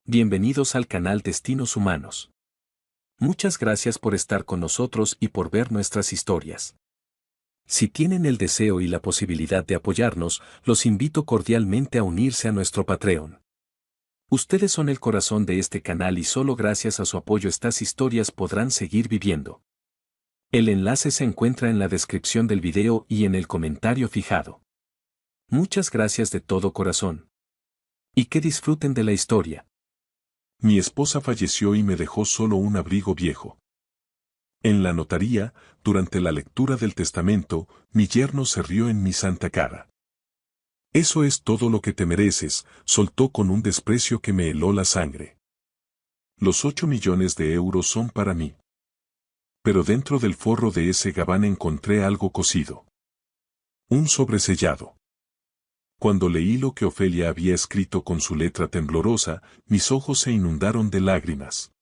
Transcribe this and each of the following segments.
Bienvenidos al canal Destinos Humanos. Muchas gracias por estar con nosotros y por ver nuestras historias. Si tienen el deseo y la posibilidad de apoyarnos, los invito cordialmente a unirse a nuestro Patreon. Ustedes son el corazón de este canal y solo gracias a su apoyo estas historias podrán seguir viviendo. El enlace se encuentra en la descripción del video y en el comentario fijado. Muchas gracias de todo corazón. Y que disfruten de la historia. Mi esposa falleció y me dejó solo un abrigo viejo. En la notaría, durante la lectura del testamento, mi yerno se rió en mi santa cara. Eso es todo lo que te mereces, soltó con un desprecio que me heló la sangre. Los 8 millones de euros son para mí. Pero dentro del forro de ese gabán encontré algo cosido. Un sobresellado. Cuando leí lo que Ofelia había escrito con su letra temblorosa, mis ojos se inundaron de lágrimas.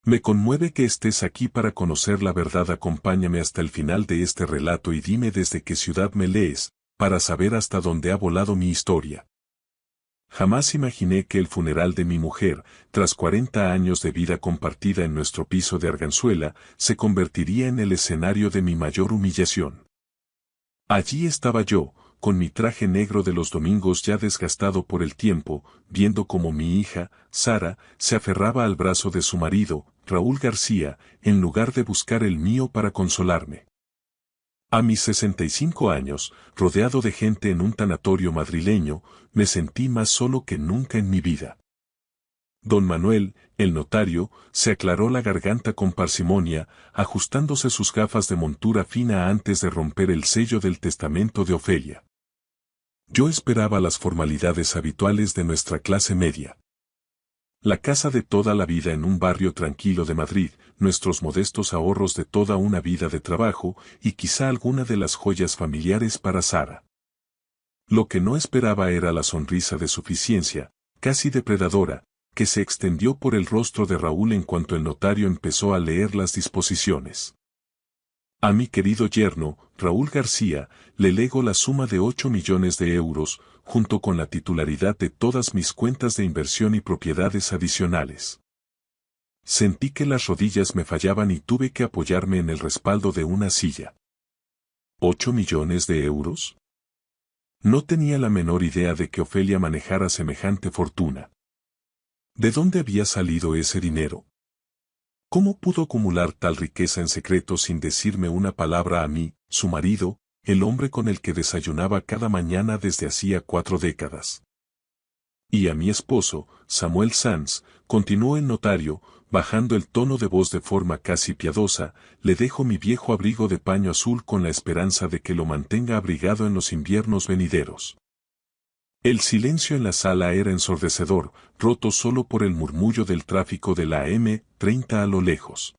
Me conmueve que estés aquí para conocer la verdad. Acompáñame hasta el final de este relato y dime desde qué ciudad me lees, para saber hasta dónde ha volado mi historia. Jamás imaginé que el funeral de mi mujer, tras 40 años de vida compartida en nuestro piso de Arganzuela, se convertiría en el escenario de mi mayor humillación. Allí estaba yo, con mi traje negro de los domingos ya desgastado por el tiempo, viendo cómo mi hija, Sara, se aferraba al brazo de su marido, Raúl García, en lugar de buscar el mío para consolarme. A mis 65 años, rodeado de gente en un tanatorio madrileño, me sentí más solo que nunca en mi vida. Don Manuel, el notario, se aclaró la garganta con parsimonia, ajustándose sus gafas de montura fina antes de romper el sello del testamento de Ofelia. Yo esperaba las formalidades habituales de nuestra clase media. La casa de toda la vida en un barrio tranquilo de Madrid, nuestros modestos ahorros de toda una vida de trabajo y quizá alguna de las joyas familiares para Sara. Lo que no esperaba era la sonrisa de suficiencia, casi depredadora, que se extendió por el rostro de Raúl en cuanto el notario empezó a leer las disposiciones. A mi querido yerno, Raúl García, le lego la suma de 8 millones de euros, junto con la titularidad de todas mis cuentas de inversión y propiedades adicionales. Sentí que las rodillas me fallaban y tuve que apoyarme en el respaldo de una silla. ¿8 millones de euros? No tenía la menor idea de que Ofelia manejara semejante fortuna. ¿De dónde había salido ese dinero? ¿Cómo pudo acumular tal riqueza en secreto sin decirme una palabra a mí, su marido, el hombre con el que desayunaba cada mañana desde hacía 4 décadas? Y a mi esposo, Samuel Sanz, continuó el notario, bajando el tono de voz de forma casi piadosa, le dejo mi viejo abrigo de paño azul con la esperanza de que lo mantenga abrigado en los inviernos venideros. El silencio en la sala era ensordecedor, roto solo por el murmullo del tráfico de la M30 a lo lejos.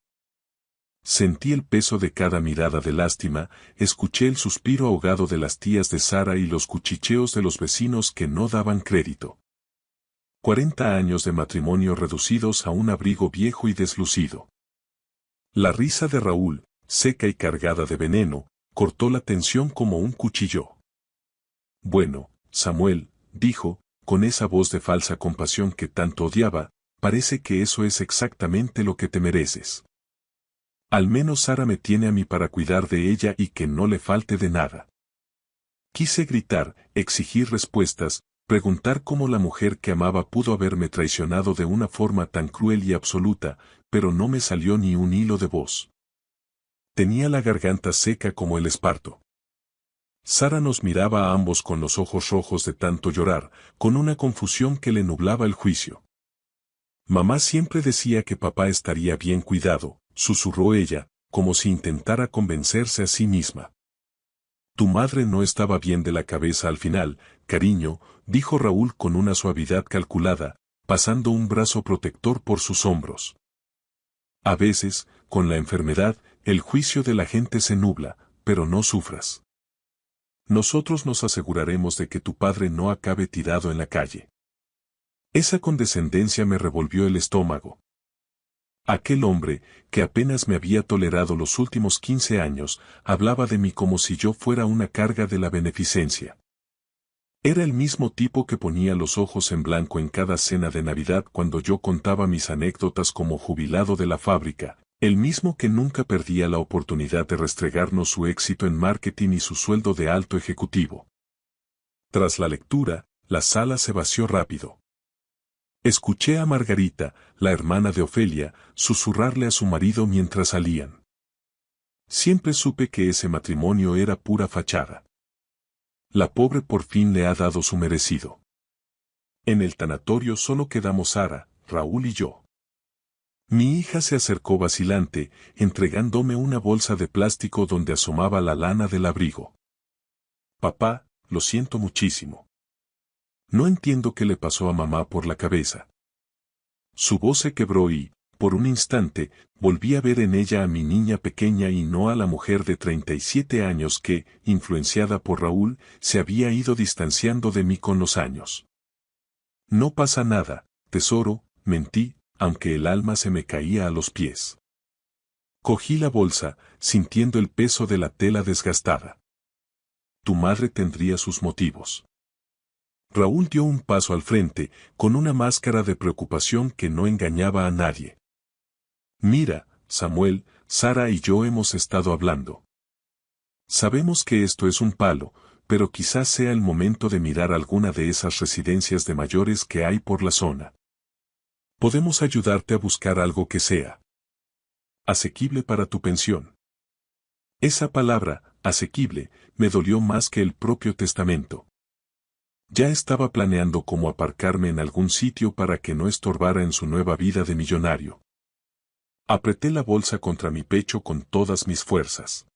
Sentí el peso de cada mirada de lástima, escuché el suspiro ahogado de las tías de Sara y los cuchicheos de los vecinos que no daban crédito. 40 años de matrimonio reducidos a un abrigo viejo y deslucido. La risa de Raúl, seca y cargada de veneno, cortó la tensión como un cuchillo. Bueno, Samuel, dijo, con esa voz de falsa compasión que tanto odiaba, parece que eso es exactamente lo que te mereces. Al menos Sara me tiene a mí para cuidar de ella y que no le falte de nada. Quise gritar, exigir respuestas, preguntar cómo la mujer que amaba pudo haberme traicionado de una forma tan cruel y absoluta, pero no me salió ni un hilo de voz. Tenía la garganta seca como el esparto. Sara nos miraba a ambos con los ojos rojos de tanto llorar, con una confusión que le nublaba el juicio. Mamá siempre decía que papá estaría bien cuidado, susurró ella, como si intentara convencerse a sí misma. Tu madre no estaba bien de la cabeza al final, cariño, dijo Raúl con una suavidad calculada, pasando un brazo protector por sus hombros. A veces, con la enfermedad, el juicio de la gente se nubla, pero no sufras. Nosotros nos aseguraremos de que tu padre no acabe tirado en la calle. Esa condescendencia me revolvió el estómago. Aquel hombre, que apenas me había tolerado los últimos 15 años, hablaba de mí como si yo fuera una carga de la beneficencia. Era el mismo tipo que ponía los ojos en blanco en cada cena de Navidad cuando yo contaba mis anécdotas como jubilado de la fábrica, el mismo que nunca perdía la oportunidad de restregarnos su éxito en marketing y su sueldo de alto ejecutivo. Tras la lectura, la sala se vació rápido. Escuché a Margarita, la hermana de Ofelia, susurrarle a su marido mientras salían. Siempre supe que ese matrimonio era pura fachada. La pobre por fin le ha dado su merecido. En el tanatorio solo quedamos Sara, Raúl y yo. Mi hija se acercó vacilante, entregándome una bolsa de plástico donde asomaba la lana del abrigo. Papá, lo siento muchísimo. No entiendo qué le pasó a mamá por la cabeza. Su voz se quebró y, por un instante, volví a ver en ella a mi niña pequeña y no a la mujer de 37 años que, influenciada por Raúl, se había ido distanciando de mí con los años. No pasa nada, tesoro, mentí, aunque el alma se me caía a los pies. Cogí la bolsa, sintiendo el peso de la tela desgastada. Tu madre tendría sus motivos. Raúl dio un paso al frente, con una máscara de preocupación que no engañaba a nadie. Mira, Samuel, Sara y yo hemos estado hablando. Sabemos que esto es un palo, pero quizás sea el momento de mirar alguna de esas residencias de mayores que hay por la zona. Podemos ayudarte a buscar algo que sea asequible para tu pensión. Esa palabra, asequible, me dolió más que el propio testamento. Ya estaba planeando cómo aparcarme en algún sitio para que no estorbara en su nueva vida de millonario. Apreté la bolsa contra mi pecho con todas mis fuerzas.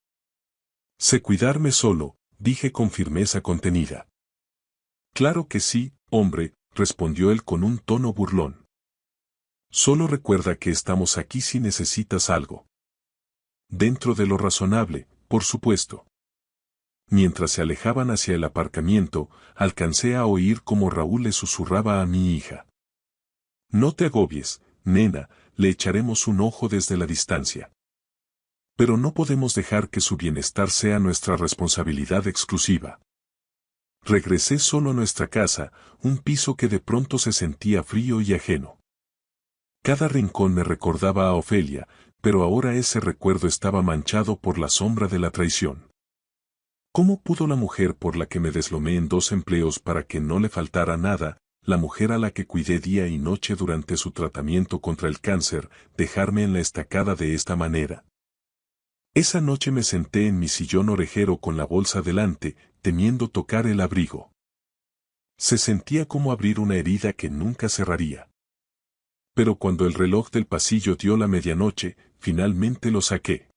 Sé cuidarme solo, dije con firmeza contenida. Claro que sí, hombre, respondió él con un tono burlón. Solo recuerda que estamos aquí si necesitas algo. Dentro de lo razonable, por supuesto. Mientras se alejaban hacia el aparcamiento, alcancé a oír cómo Raúl le susurraba a mi hija. No te agobies, nena, le echaremos un ojo desde la distancia. Pero no podemos dejar que su bienestar sea nuestra responsabilidad exclusiva. Regresé solo a nuestra casa, un piso que de pronto se sentía frío y ajeno. Cada rincón me recordaba a Ofelia, pero ahora ese recuerdo estaba manchado por la sombra de la traición. ¿Cómo pudo la mujer por la que me deslomé en 2 empleos para que no le faltara nada, la mujer a la que cuidé día y noche durante su tratamiento contra el cáncer, dejarme en la estacada de esta manera? Esa noche me senté en mi sillón orejero con la bolsa delante, temiendo tocar el abrigo. Se sentía como abrir una herida que nunca cerraría. Pero cuando el reloj del pasillo dio la medianoche, finalmente lo saqué.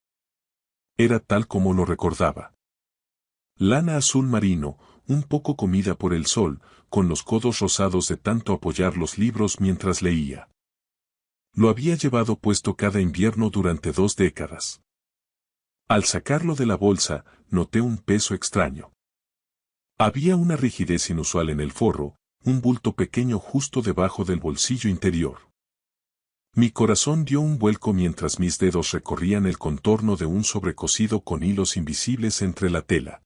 Era tal como lo recordaba. Lana azul marino, un poco comida por el sol, con los codos rosados de tanto apoyar los libros mientras leía. Lo había llevado puesto cada invierno durante 2 décadas. Al sacarlo de la bolsa, noté un peso extraño. Había una rigidez inusual en el forro, un bulto pequeño justo debajo del bolsillo interior. Mi corazón dio un vuelco mientras mis dedos recorrían el contorno de un sobrecosido con hilos invisibles entre la tela.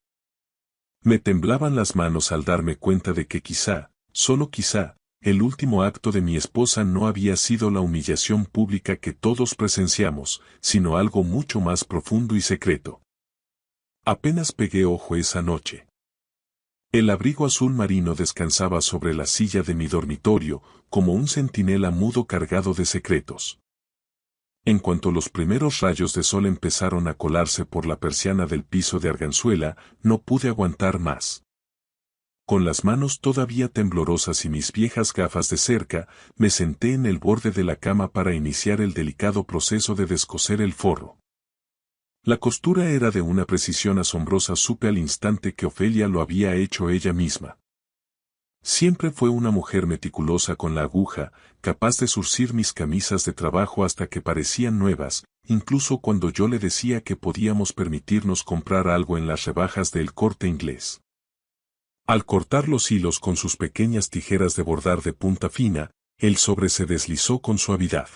Me temblaban las manos al darme cuenta de que quizá, solo quizá, el último acto de mi esposa no había sido la humillación pública que todos presenciamos, sino algo mucho más profundo y secreto. Apenas pegué ojo esa noche. El abrigo azul marino descansaba sobre la silla de mi dormitorio, como un centinela mudo cargado de secretos. En cuanto los primeros rayos de sol empezaron a colarse por la persiana del piso de arganzuela, no pude aguantar más. Con las manos todavía temblorosas y mis viejas gafas de cerca, me senté en el borde de la cama para iniciar el delicado proceso de descoser el forro. La costura era de una precisión asombrosa. Supe al instante que Ofelia lo había hecho ella misma. Siempre fue una mujer meticulosa con la aguja, capaz de zurcir mis camisas de trabajo hasta que parecían nuevas, incluso cuando yo le decía que podíamos permitirnos comprar algo en las rebajas del Corte Inglés. Al cortar los hilos con sus pequeñas tijeras de bordar de punta fina, el sobre se deslizó con suavidad.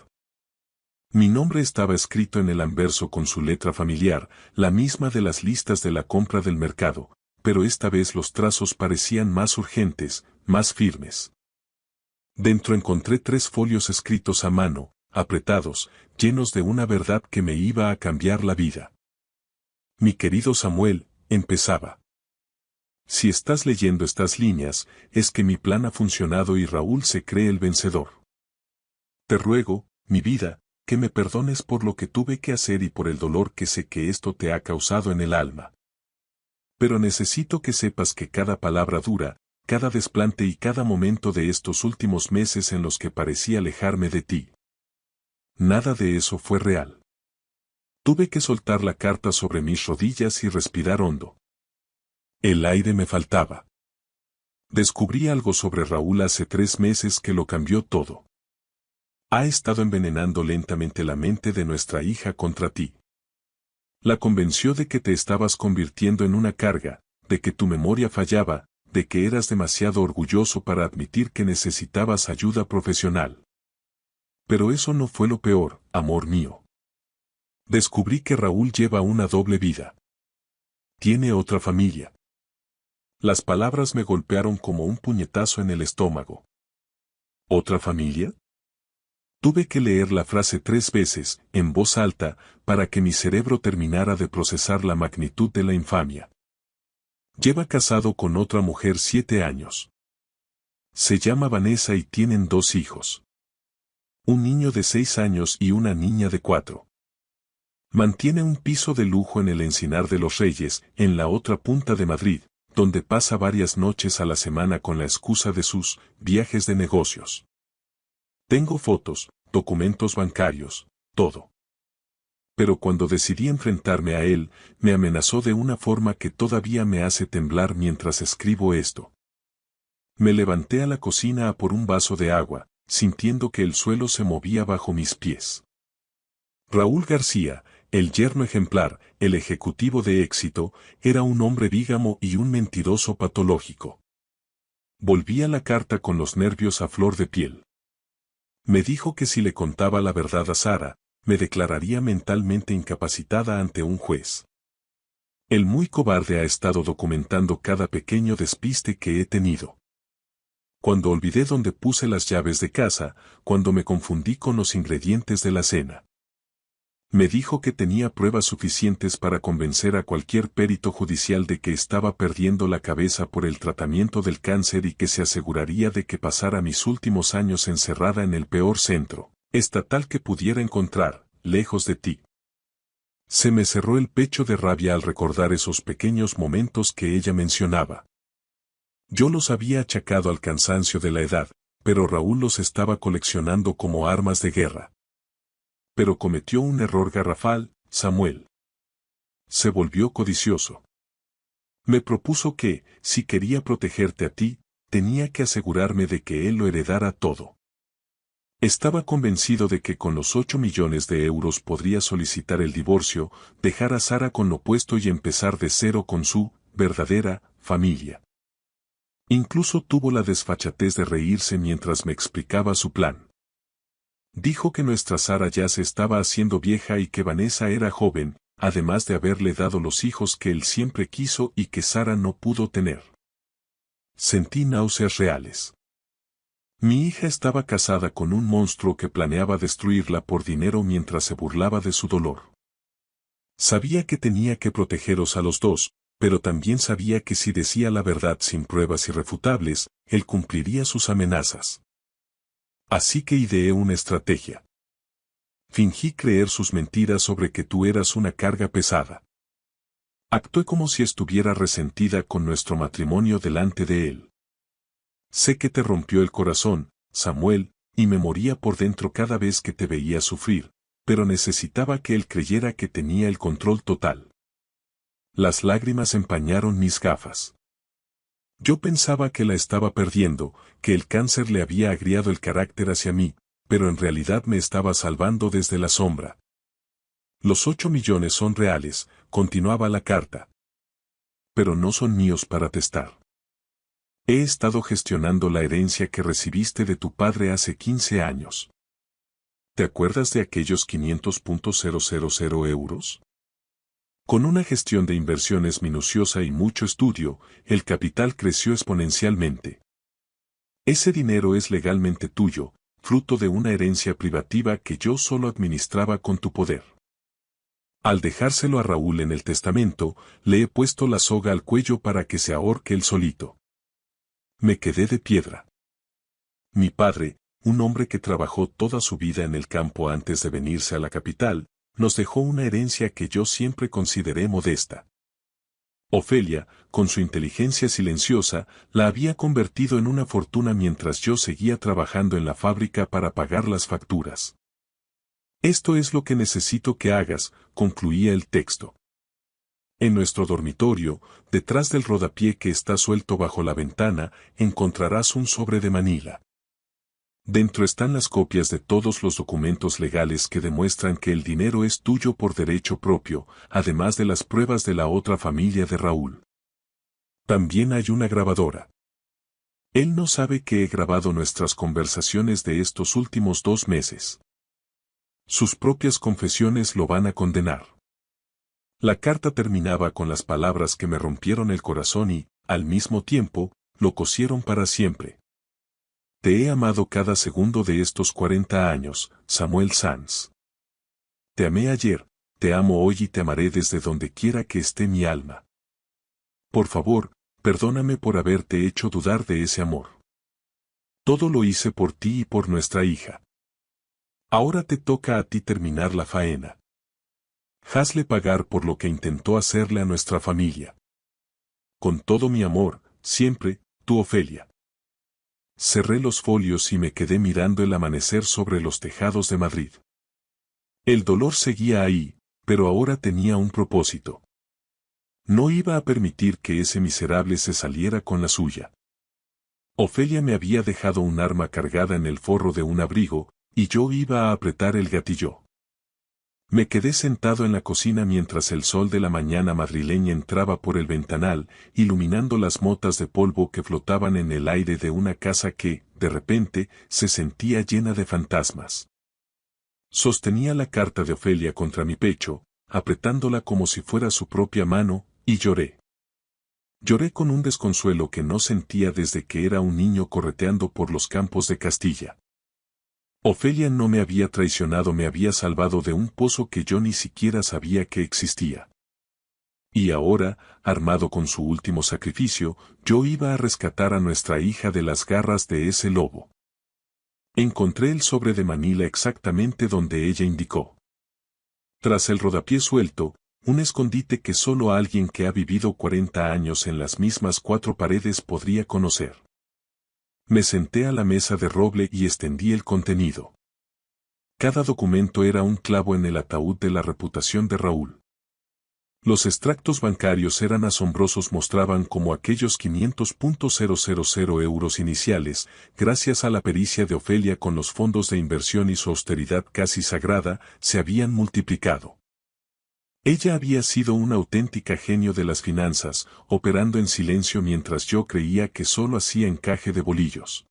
Mi nombre estaba escrito en el anverso con su letra familiar, la misma de las listas de la compra del mercado, pero esta vez los trazos parecían más urgentes, más firmes. Dentro encontré 3 folios escritos a mano, apretados, llenos de una verdad que me iba a cambiar la vida. Mi querido Samuel, empezaba. Si estás leyendo estas líneas, es que mi plan ha funcionado y Raúl se cree el vencedor. Te ruego, mi vida, que me perdones por lo que tuve que hacer y por el dolor que sé que esto te ha causado en el alma. Pero necesito que sepas que cada palabra dura, cada desplante y cada momento de estos últimos meses en los que parecía alejarme de ti. Nada de eso fue real. Tuve que soltar la carta sobre mis rodillas y respirar hondo. El aire me faltaba. Descubrí algo sobre Raúl hace 3 meses que lo cambió todo. Ha estado envenenando lentamente la mente de nuestra hija contra ti. La convenció de que te estabas convirtiendo en una carga, de que tu memoria fallaba, de que eras demasiado orgulloso para admitir que necesitabas ayuda profesional. Pero eso no fue lo peor, amor mío. Descubrí que Raúl lleva una doble vida. Tiene otra familia. Las palabras me golpearon como un puñetazo en el estómago. ¿Otra familia? Tuve que leer la frase 3 veces, en voz alta, para que mi cerebro terminara de procesar la magnitud de la infamia. Lleva casado con otra mujer 7 años. Se llama Vanessa y tienen 2 hijos. Un niño de 6 años y una niña de 4. Mantiene un piso de lujo en el Encinar de los Reyes, en la otra punta de Madrid, donde pasa varias noches a la semana con la excusa de sus viajes de negocios. Tengo fotos, documentos bancarios, todo. Pero cuando decidí enfrentarme a él, me amenazó de una forma que todavía me hace temblar mientras escribo esto. Me levanté a la cocina a por un vaso de agua, sintiendo que el suelo se movía bajo mis pies. Raúl García, el yerno ejemplar, el ejecutivo de éxito, era un hombre bígamo y un mentiroso patológico. Volví a la carta con los nervios a flor de piel. Me dijo que si le contaba la verdad a Sara, me declararía mentalmente incapacitada ante un juez. El muy cobarde ha estado documentando cada pequeño despiste que he tenido. Cuando olvidé dónde puse las llaves de casa, cuando me confundí con los ingredientes de la cena. Me dijo que tenía pruebas suficientes para convencer a cualquier perito judicial de que estaba perdiendo la cabeza por el tratamiento del cáncer y que se aseguraría de que pasara mis últimos años encerrada en el peor centro estatal que pudiera encontrar, lejos de ti. Se me cerró el pecho de rabia al recordar esos pequeños momentos que ella mencionaba. Yo los había achacado al cansancio de la edad, pero Raúl los estaba coleccionando como armas de guerra. Pero cometió un error garrafal, Samuel. Se volvió codicioso. Me propuso que, si quería protegerte a ti, tenía que asegurarme de que él lo heredara todo. Estaba convencido de que con los 8 millones de euros podría solicitar el divorcio, dejar a Sara con lo puesto y empezar de cero con su verdadera familia. Incluso tuvo la desfachatez de reírse mientras me explicaba su plan. Dijo que nuestra Sara ya se estaba haciendo vieja y que Vanessa era joven, además de haberle dado los hijos que él siempre quiso y que Sara no pudo tener. Sentí náuseas reales. Mi hija estaba casada con un monstruo que planeaba destruirla por dinero mientras se burlaba de su dolor. Sabía que tenía que protegeros a los dos, pero también sabía que si decía la verdad sin pruebas irrefutables, él cumpliría sus amenazas. Así que ideé una estrategia. Fingí creer sus mentiras sobre que tú eras una carga pesada. Actué como si estuviera resentida con nuestro matrimonio delante de él. Sé que te rompió el corazón, Samuel, y me moría por dentro cada vez que te veía sufrir, pero necesitaba que él creyera que tenía el control total. Las lágrimas empañaron mis gafas. Yo pensaba que la estaba perdiendo, que el cáncer le había agriado el carácter hacia mí, pero en realidad me estaba salvando desde la sombra. Los 8 millones son reales, continuaba la carta. Pero no son míos para testar. He estado gestionando la herencia que recibiste de tu padre hace 15 años. ¿Te acuerdas de aquellos 500.000 euros? Con una gestión de inversiones minuciosa y mucho estudio, el capital creció exponencialmente. Ese dinero es legalmente tuyo, fruto de una herencia privativa que yo solo administraba con tu poder. Al dejárselo a Raúl en el testamento, le he puesto la soga al cuello para que se ahorque él solito. Me quedé de piedra. Mi padre, un hombre que trabajó toda su vida en el campo antes de venirse a la capital, nos dejó una herencia que yo siempre consideré modesta. Ofelia, con su inteligencia silenciosa, la había convertido en una fortuna mientras yo seguía trabajando en la fábrica para pagar las facturas. Esto es lo que necesito que hagas, concluía el texto. En nuestro dormitorio, detrás del rodapié que está suelto bajo la ventana, encontrarás un sobre de Manila. Dentro están las copias de todos los documentos legales que demuestran que el dinero es tuyo por derecho propio, además de las pruebas de la otra familia de Raúl. También hay una grabadora. Él no sabe que he grabado nuestras conversaciones de estos últimos 2 meses. Sus propias confesiones lo van a condenar. La carta terminaba con las palabras que me rompieron el corazón y, al mismo tiempo, lo cosieron para siempre. Te he amado cada segundo de estos 40 años, Samuel Sanz. Te amé ayer, te amo hoy y te amaré desde donde quiera que esté mi alma. Por favor, perdóname por haberte hecho dudar de ese amor. Todo lo hice por ti y por nuestra hija. Ahora te toca a ti terminar la faena. Hazle pagar por lo que intentó hacerle a nuestra familia. Con todo mi amor, siempre, tu Ofelia. Cerré los folios y me quedé mirando el amanecer sobre los tejados de Madrid. El dolor seguía ahí, pero ahora tenía un propósito. No iba a permitir que ese miserable se saliera con la suya. Ofelia me había dejado un arma cargada en el forro de un abrigo, y yo iba a apretar el gatillo. Me quedé sentado en la cocina mientras el sol de la mañana madrileña entraba por el ventanal, iluminando las motas de polvo que flotaban en el aire de una casa que, de repente, se sentía llena de fantasmas. Sostenía la carta de Ofelia contra mi pecho, apretándola como si fuera su propia mano, y lloré. Lloré con un desconsuelo que no sentía desde que era un niño correteando por los campos de Castilla. Ofelia no me había traicionado, me había salvado de un pozo que yo ni siquiera sabía que existía. Y ahora, armado con su último sacrificio, yo iba a rescatar a nuestra hija de las garras de ese lobo. Encontré el sobre de Manila exactamente donde ella indicó. Tras el rodapié suelto, un escondite que solo alguien que ha vivido 40 años en las mismas 4 paredes podría conocer. Me senté a la mesa de roble y extendí el contenido. Cada documento era un clavo en el ataúd de la reputación de Raúl. Los extractos bancarios eran asombrosos, mostraban cómo aquellos 500.000 euros iniciales, gracias a la pericia de Ofelia con los fondos de inversión y su austeridad casi sagrada, se habían multiplicado. Ella había sido una auténtica genio de las finanzas, operando en silencio mientras yo creía que solo hacía encaje de bolillos.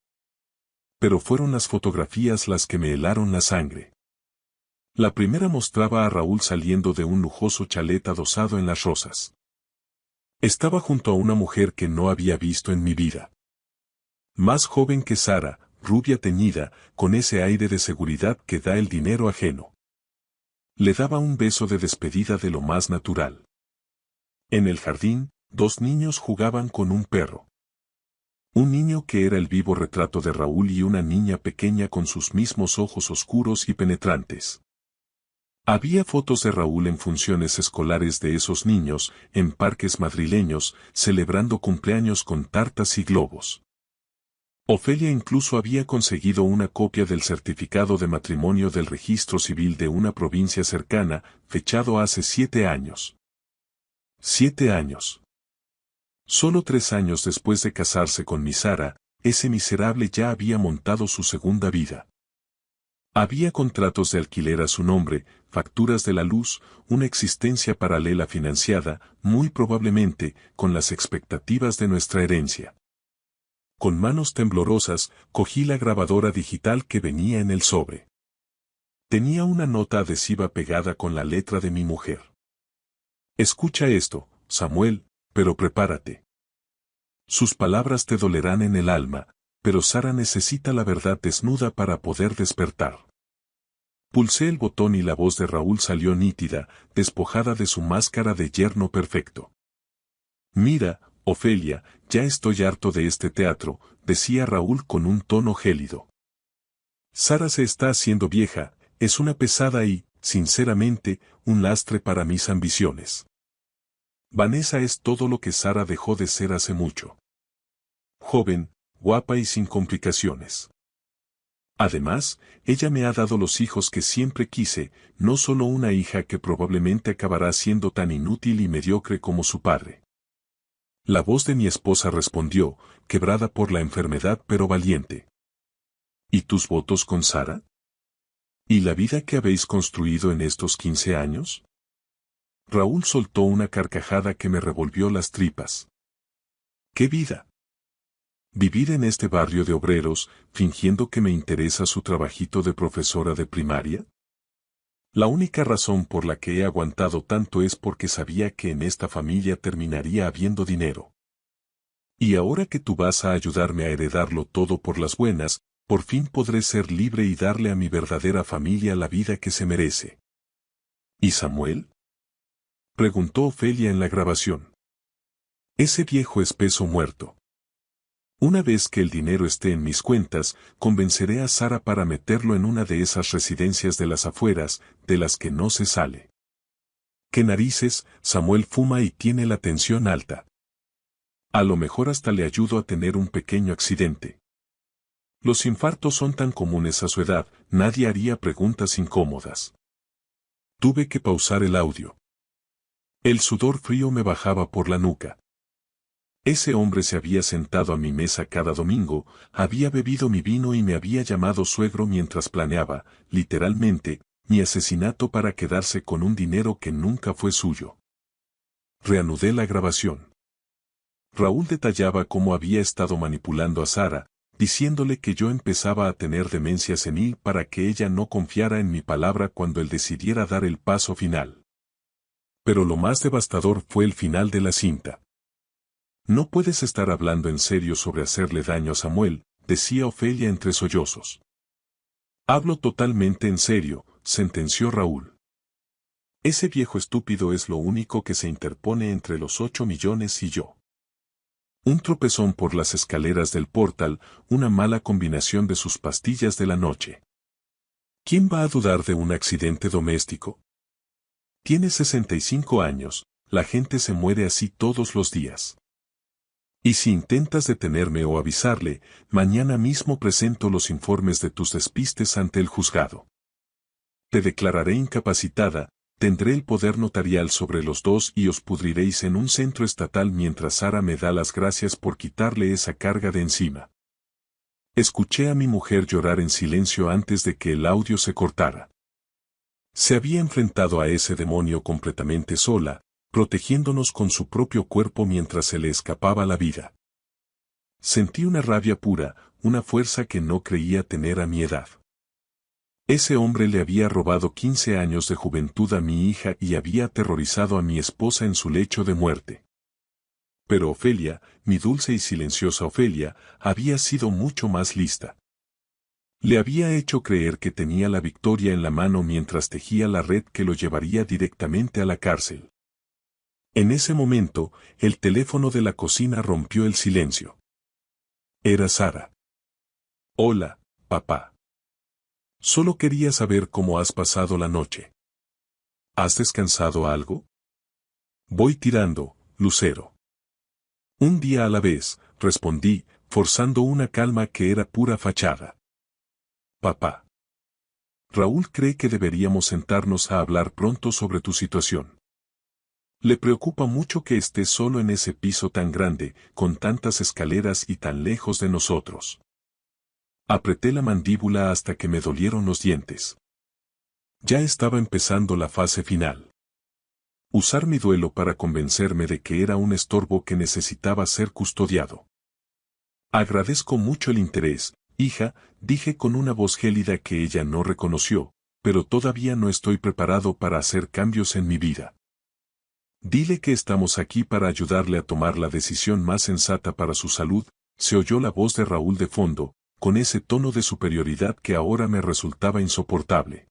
Pero fueron las fotografías las que me helaron la sangre. La primera mostraba a Raúl saliendo de un lujoso chalet adosado en Las Rozas. Estaba junto a una mujer que no había visto en mi vida. Más joven que Sara, rubia teñida, con ese aire de seguridad que da el dinero ajeno. Le daba un beso de despedida de lo más natural. En el jardín, 2 niños jugaban con un perro. Un niño que era el vivo retrato de Raúl y una niña pequeña con sus mismos ojos oscuros y penetrantes. Había fotos de Raúl en funciones escolares de esos niños, en parques madrileños, celebrando cumpleaños con tartas y globos. Ofelia incluso había conseguido una copia del certificado de matrimonio del registro civil de una provincia cercana, fechado hace 7 años. 7 años. Solo 3 años después de casarse con mi Sara, ese miserable ya había montado su segunda vida. Había contratos de alquiler a su nombre, facturas de la luz, una existencia paralela financiada, muy probablemente, con las expectativas de nuestra herencia. Con manos temblorosas, cogí la grabadora digital que venía en el sobre. Tenía una nota adhesiva pegada con la letra de mi mujer. Escucha esto, Samuel, pero prepárate. Sus palabras te dolerán en el alma, pero Sara necesita la verdad desnuda para poder despertar. Pulsé el botón y la voz de Raúl salió nítida, despojada de su máscara de yerno perfecto. Mira, Ofelia, ya estoy harto de este teatro, decía Raúl con un tono gélido. Sara se está haciendo vieja, es una pesada y, sinceramente, un lastre para mis ambiciones. Vanessa es todo lo que Sara dejó de ser hace mucho. Joven, guapa y sin complicaciones. Además, ella me ha dado los hijos que siempre quise, no solo una hija que probablemente acabará siendo tan inútil y mediocre como su padre. La voz de mi esposa respondió, quebrada por la enfermedad pero valiente. ¿Y tus votos con Sara? ¿Y la vida que habéis construido en estos 15 años? Raúl soltó una carcajada que me revolvió las tripas. ¿Qué vida? ¿Vivir en este barrio de obreros, fingiendo que me interesa su trabajito de profesora de primaria? La única razón por la que he aguantado tanto es porque sabía que en esta familia terminaría habiendo dinero. Y ahora que tú vas a ayudarme a heredarlo todo por las buenas, por fin podré ser libre y darle a mi verdadera familia la vida que se merece. ¿Y Samuel? Preguntó Ofelia en la grabación. Ese viejo espeso muerto. Una vez que el dinero esté en mis cuentas, convenceré a Sara para meterlo en una de esas residencias de las afueras, de las que no se sale. ¿Qué narices? Samuel fuma y tiene la tensión alta. A lo mejor hasta le ayudo a tener un pequeño accidente. Los infartos son tan comunes a su edad, nadie haría preguntas incómodas. Tuve que pausar el audio. El sudor frío me bajaba por la nuca. Ese hombre se había sentado a mi mesa cada domingo, había bebido mi vino y me había llamado suegro mientras planeaba, literalmente, mi asesinato para quedarse con un dinero que nunca fue suyo. Reanudé la grabación. Raúl detallaba cómo había estado manipulando a Sara, diciéndole que yo empezaba a tener demencia senil para que ella no confiara en mi palabra cuando él decidiera dar el paso final. Pero lo más devastador fue el final de la cinta. No puedes estar hablando en serio sobre hacerle daño a Samuel, decía Ofelia entre sollozos. Hablo totalmente en serio, sentenció Raúl. Ese viejo estúpido es lo único que se interpone entre los 8 millones y yo. Un tropezón por las escaleras del portal, una mala combinación de sus pastillas de la noche. ¿Quién va a dudar de un accidente doméstico? Tiene 65 años, la gente se muere así todos los días. Y si intentas detenerme o avisarle, mañana mismo presento los informes de tus despistes ante el juzgado. Te declararé incapacitada, tendré el poder notarial sobre los dos y os pudriréis en un centro estatal mientras Sara me da las gracias por quitarle esa carga de encima. Escuché a mi mujer llorar en silencio antes de que el audio se cortara. Se había enfrentado a ese demonio completamente sola, protegiéndonos con su propio cuerpo mientras se le escapaba la vida. Sentí una rabia pura, una fuerza que no creía tener a mi edad. Ese hombre le había robado 15 años de juventud a mi hija y había aterrorizado a mi esposa en su lecho de muerte. Pero Ofelia, mi dulce y silenciosa Ofelia, había sido mucho más lista. Le había hecho creer que tenía la victoria en la mano mientras tejía la red que lo llevaría directamente a la cárcel. En ese momento, el teléfono de la cocina rompió el silencio. Era Sara. Hola, papá. Solo quería saber cómo has pasado la noche. ¿Has descansado algo? Voy tirando, Lucero. Un día a la vez, respondí, forzando una calma que era pura fachada. Papá. Raúl cree que deberíamos sentarnos a hablar pronto sobre tu situación. Le preocupa mucho que estés solo en ese piso tan grande, con tantas escaleras y tan lejos de nosotros. Apreté la mandíbula hasta que me dolieron los dientes. Ya estaba empezando la fase final. Usar mi duelo para convencerme de que era un estorbo que necesitaba ser custodiado. Agradezco mucho el interés, hija, dije con una voz gélida que ella no reconoció, pero todavía no estoy preparado para hacer cambios en mi vida. Dile que estamos aquí para ayudarle a tomar la decisión más sensata para su salud. Se oyó la voz de Raúl de fondo, con ese tono de superioridad que ahora me resultaba insoportable.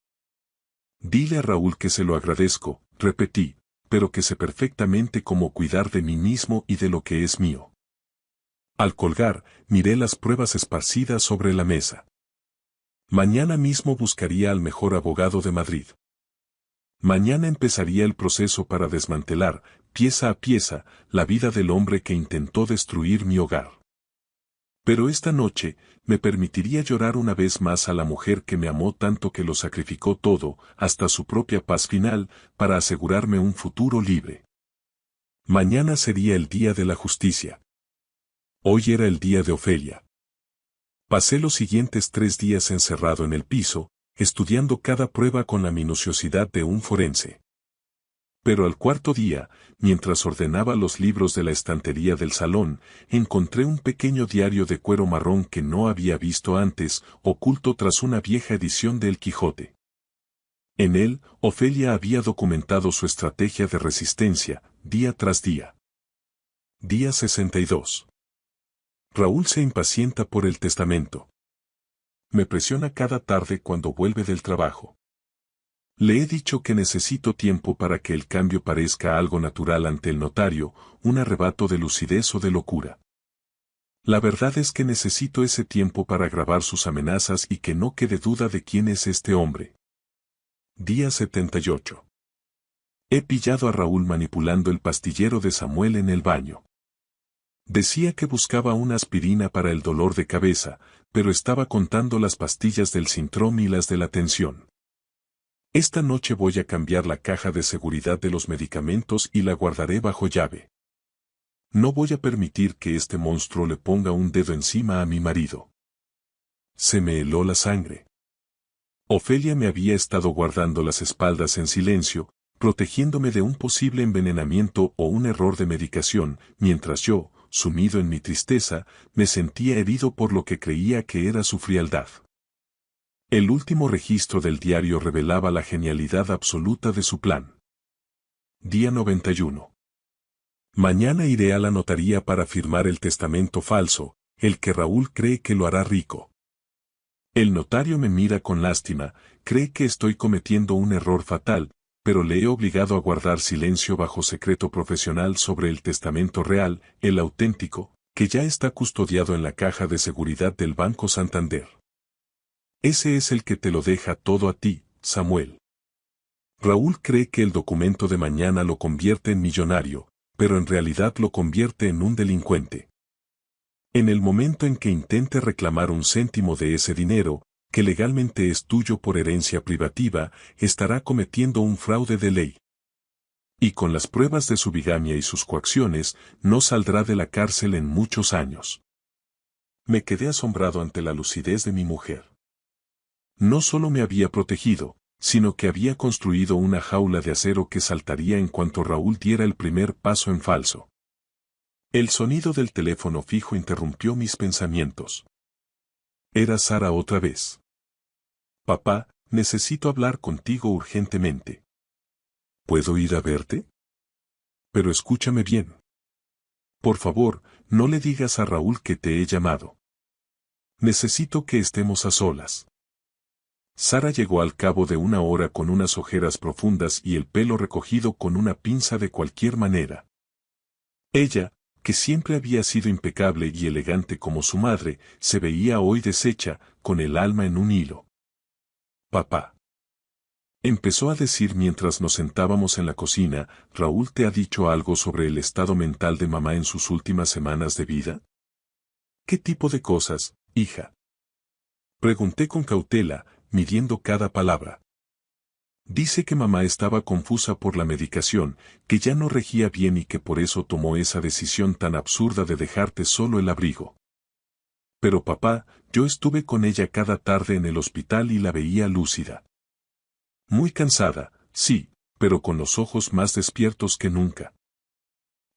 Dile a Raúl que se lo agradezco, repetí, pero que sé perfectamente cómo cuidar de mí mismo y de lo que es mío. Al colgar, miré las pruebas esparcidas sobre la mesa. Mañana mismo buscaría al mejor abogado de Madrid. Mañana empezaría el proceso para desmantelar, pieza a pieza, la vida del hombre que intentó destruir mi hogar. Pero esta noche, me permitiría llorar una vez más a la mujer que me amó tanto que lo sacrificó todo, hasta su propia paz final, para asegurarme un futuro libre. Mañana sería el día de la justicia. Hoy era el día de Ofelia. Pasé los siguientes 3 días encerrado en el piso, estudiando cada prueba con la minuciosidad de un forense. Pero al 4.º día, mientras ordenaba los libros de la estantería del salón, encontré un pequeño diario de cuero marrón que no había visto antes, oculto tras una vieja edición de El Quijote. En él, Ofelia había documentado su estrategia de resistencia, día tras día. Día 62. Raúl se impacienta por el testamento. Me presiona cada tarde cuando vuelve del trabajo. Le he dicho que necesito tiempo para que el cambio parezca algo natural ante el notario, un arrebato de lucidez o de locura. La verdad es que necesito ese tiempo para grabar sus amenazas y que no quede duda de quién es este hombre. Día 78. He pillado a Raúl manipulando el pastillero de Samuel en el baño. Decía que buscaba una aspirina para el dolor de cabeza, pero estaba contando las pastillas del Sintrom y las de la tensión. Esta noche voy a cambiar la caja de seguridad de los medicamentos y la guardaré bajo llave. No voy a permitir que este monstruo le ponga un dedo encima a mi marido. Se me heló la sangre. Ofelia me había estado guardando las espaldas en silencio, protegiéndome de un posible envenenamiento o un error de medicación, mientras yo, sumido en mi tristeza, me sentía herido por lo que creía que era su frialdad. El último registro del diario revelaba la genialidad absoluta de su plan. Día 91. Mañana iré a la notaría para firmar el testamento falso, el que Raúl cree que lo hará rico. El notario me mira con lástima, cree que estoy cometiendo un error fatal, pero le he obligado a guardar silencio bajo secreto profesional sobre el testamento real, el auténtico, que ya está custodiado en la caja de seguridad del Banco Santander. Ese es el que te lo deja todo a ti, Samuel. Raúl cree que el documento de mañana lo convierte en millonario, pero en realidad lo convierte en un delincuente. En el momento en que intente reclamar un céntimo de ese dinero, que legalmente es tuyo por herencia privativa, estará cometiendo un fraude de ley. Y con las pruebas de su bigamia y sus coacciones, no saldrá de la cárcel en muchos años. Me quedé asombrado ante la lucidez de mi mujer. No solo me había protegido, sino que había construido una jaula de acero que saltaría en cuanto Raúl diera el primer paso en falso. El sonido del teléfono fijo interrumpió mis pensamientos. Era Sara otra vez. Papá, necesito hablar contigo urgentemente. ¿Puedo ir a verte? Pero escúchame bien. Por favor, no le digas a Raúl que te he llamado. Necesito que estemos a solas. Sara llegó al cabo de una hora con unas ojeras profundas y el pelo recogido con una pinza de cualquier manera. Ella, que siempre había sido impecable y elegante como su madre, se veía hoy deshecha, con el alma en un hilo. Papá. Empezó a decir mientras nos sentábamos en la cocina, ¿Raúl te ha dicho algo sobre el estado mental de mamá en sus últimas semanas de vida? ¿Qué tipo de cosas, hija? Pregunté con cautela, midiendo cada palabra. Dice que mamá estaba confusa por la medicación, que ya no regía bien y que por eso tomó esa decisión tan absurda de dejarte solo el abrigo. Pero papá, yo estuve con ella cada tarde en el hospital y la veía lúcida. Muy cansada, sí, pero con los ojos más despiertos que nunca.